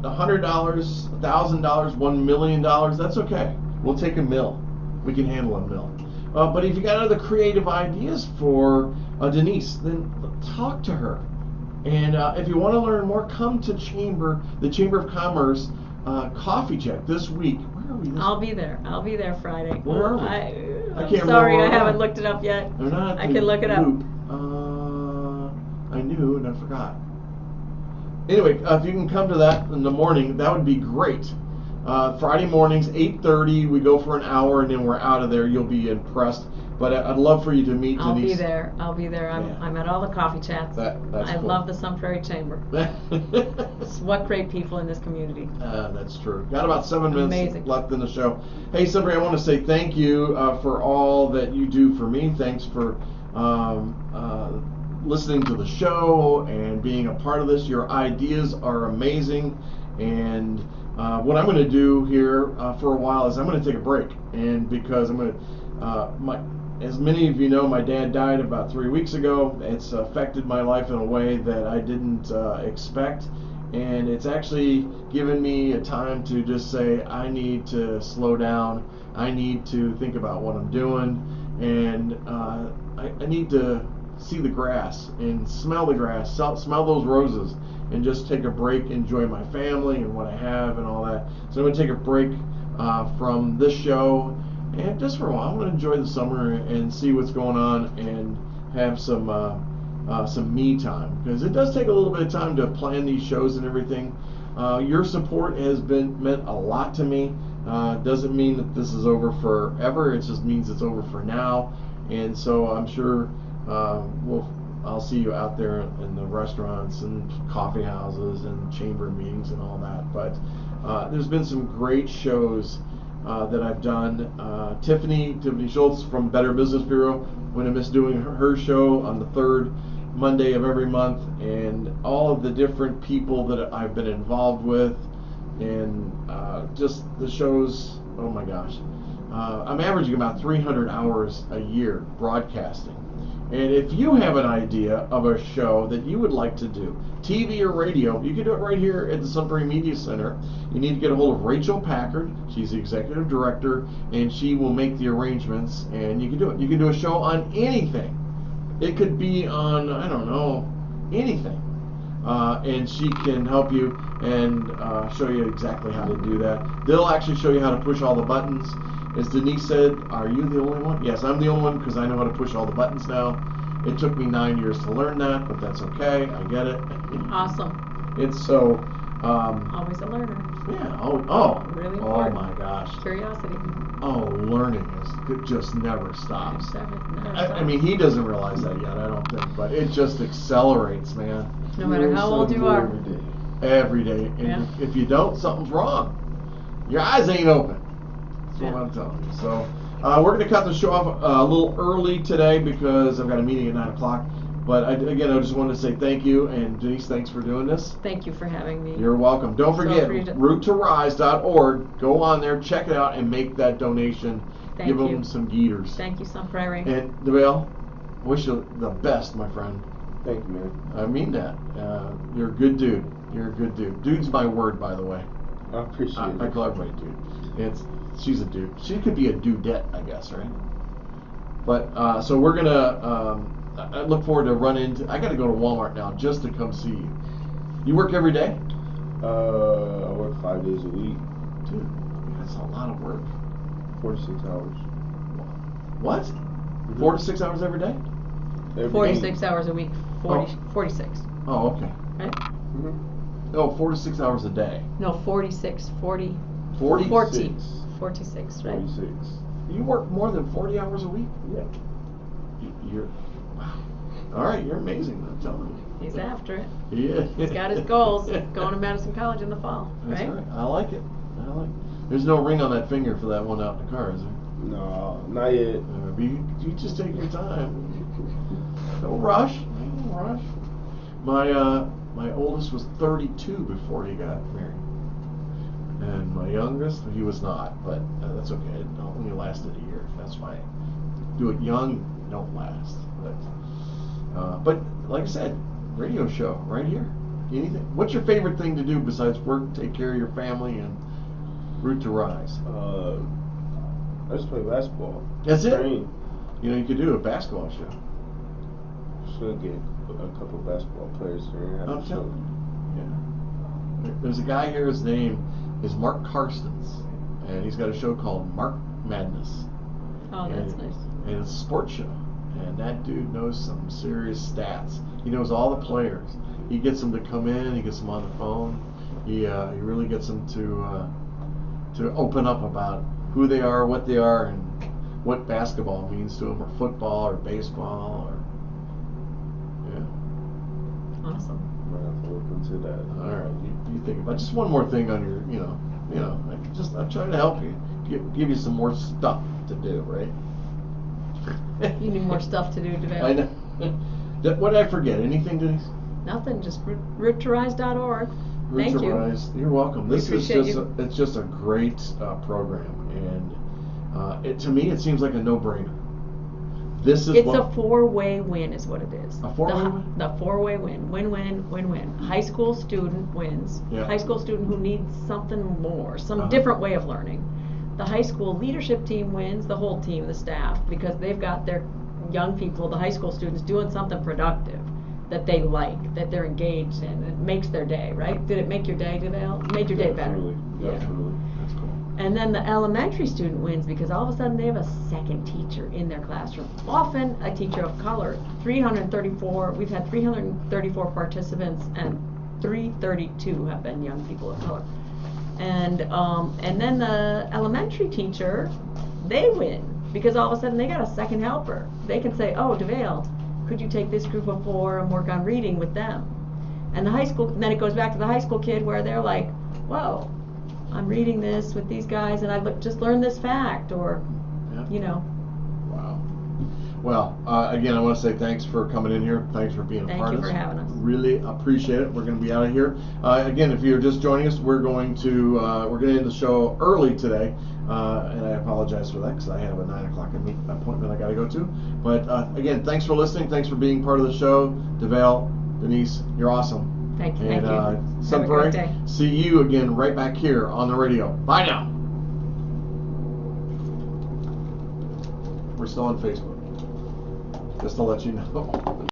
$1,000, $1 million, that's okay. We'll take $1 million. We can handle $1 million. But if you got other creative ideas for Denise, then talk to her. And if you want to learn more, come to the Chamber of Commerce coffee chat this week. Where are we? I'll be there. I'll be there Friday. Where are we? I'm sorry, I haven't looked it up yet. I can look it up. I knew and I forgot. Anyway, if you can come to that in the morning, that would be great. Friday mornings, 8:30, we go for an hour and then we're out of there. You'll be impressed. But I'd love for you to meet Denise. I'll be there. I'm at all the coffee chats. That's I cool. love the Sun Prairie Chamber. What great people in this community. That's true. Got about 7 minutes left in the show. Hey, Sun Prairie, I want to say thank you for all that you do for me. Thanks for listening to the show and being a part of this. Your ideas are amazing. And what I'm going to do here for a while is I'm going to take a break. And because I'm going to, as many of you know, my dad died about 3 weeks ago. It's affected my life in a way that I didn't expect. And it's actually given me a time to just say, I need to slow down. I need to think about what I'm doing. And I need to see the grass and smell the grass, smell those roses, and just take a break, enjoy my family and what I have and all that. So I'm going to take a break from this show, and just for a while, I'm going to enjoy the summer and see what's going on and have some me time, because it does take a little bit of time to plan these shows and everything. Your support has meant a lot to me. Doesn't mean that this is over forever. It just means it's over for now. And so I'm sure we'll I'll see you out there in the restaurants and coffee houses and chamber meetings and all that. But there's been some great shows that I've done. Tiffany Schultz from Better Business Bureau, I'm going to miss doing her show on the third Monday of every month, and all of the different people that I've been involved with, and just the shows. Oh my gosh, I'm averaging about 300 hours a year broadcasting. And if you have an idea of a show that you would like to do, TV or radio, you can do it right here at the Sun Prairie Media Center. You need to get a hold of Rachel Packard. She's the executive director, and she will make the arrangements, and you can do it. You can do a show on anything. It could be on, I don't know, anything. And she can help you and show you exactly how to do that. They'll actually show you how to push all the buttons. As Denise said, are you the only one? Yes, I'm the only one because I know how to push all the buttons now. It took me 9 years to learn that, but that's okay. I get it. Awesome. It's so... Always a learner. Yeah. Really Oh important. my gosh. Curiosity. Oh, learning it just never stops. Never I mean, he doesn't realize that yet, I don't think, but it just accelerates, man. No matter how old you are. Every day. And Yeah. if you don't, something's wrong. Your eyes ain't open. That's what I'm telling you. So we're going to cut the show off a little early today because I've got a meeting at 9 o'clock. But I just wanted to say thank you. And Denise, thanks for doing this. Thank you for having me. You're welcome. Don't forget, free to- roottorise.org. Go on there, check it out, and make that donation. Thank Give you. them some geeters. Thank you, Sun Prairie. And DeVale, wish you the best, my friend. Thank you, man. I mean that. You're a good dude. You're a good dude. Dude's my word, by the way. I appreciate it. I call everybody dude. She's a dude. She could be a dudette, I guess, right? But so we're gonna. I look forward to run into. I got to go to Walmart now just to come see you. You work every day? I work 5 days a week. Dude, that's a lot of work. 46 hours. What? Mm-hmm. 4 to 6 hours every day? Every 46 hours a week. 46. Oh, okay. Right? Mm-hmm. No, 4 to 6 hours a day. No, 46. 40. 40? 40. 46, right? 46. You work more than 40 hours a week? Yeah. You're, wow. All right, you're amazing, I'm telling you. He's after it. Yeah. He's got his goals. Going to Madison College in the fall, That's right? right. I like it. There's no ring on that finger for that one out in the car, is there? No, not yet. You just take your time. No rush. No rush. My oldest was 32 before he got married. And my youngest, he was not, but that's okay. It only lasted a year. That's fine. Do it young, don't last. But like I said, radio show right here. Anything? What's your favorite thing to do besides work, take care of your family, and root to rise? I just play basketball. That's it? Train. You know, you could do a basketball show. Should get a couple basketball players here. I'm telling you. Yeah. There's a guy here, his name is Mark Karstens, and he's got a show called Mark Madness. Oh, that's and, nice. And it's a sports show. And that dude knows some serious stats. He knows all the players. He gets them to come in, he gets them on the phone. He really gets them to open up about who they are, what they are, and what basketball means to them, or football, or baseball, or Awesome. I'm gonna have to look into that. all right, you think about just one more thing on your, I'm trying to help you, give you some more stuff to do, right? You need more stuff to do today. I know. What did I forget? Anything, Denise? Nothing, just roottorise.org. Thank you. Rise. You're welcome. We This is appreciate just you. it's just a great program, and to me it seems like a no-brainer. This is It's what, a four-way win is what it is. A four-way win? The four-way win. Win-win, win-win. High school student wins. Yeah. High school student who needs something more, some Uh-huh. different way of learning. The high school leadership team wins, the whole team, the staff, because they've got their young people, the high school students, doing something productive that they like, that they're engaged in. It makes their day, right? Did it make your day, DeVale? It made your day better. Definitely. Yeah. Definitely. that's cool. And then the elementary student wins because all of a sudden they have a second teacher in their classroom. Often a teacher of color. 334, we've had 334 participants and 332 have been young people of color. And then the elementary teacher, they win because all of a sudden they got a second helper. They can say, oh, DeVale, could you take this group of 4 and work on reading with them? And the high school, then it goes back to the high school kid where they're like, whoa, I'm reading this with these guys and I've just learned this fact, or, Yeah. you know. Wow. Well, again, I want to say thanks for coming in here. Thanks for being a Thank part you of this. for having us. Really appreciate it. We're going to be out of here. Again, if you're just joining us, we're going to end the show early today, and I apologize for that because I have a 9 o'clock appointment I got to go to. But again, thanks for listening. Thanks for being part of the show. DeVale, Denise, you're awesome. Thank you. And Have Sun a great Prairie, day. see you again right back here on the radio. Bye now. We're still on Facebook, just to let you know.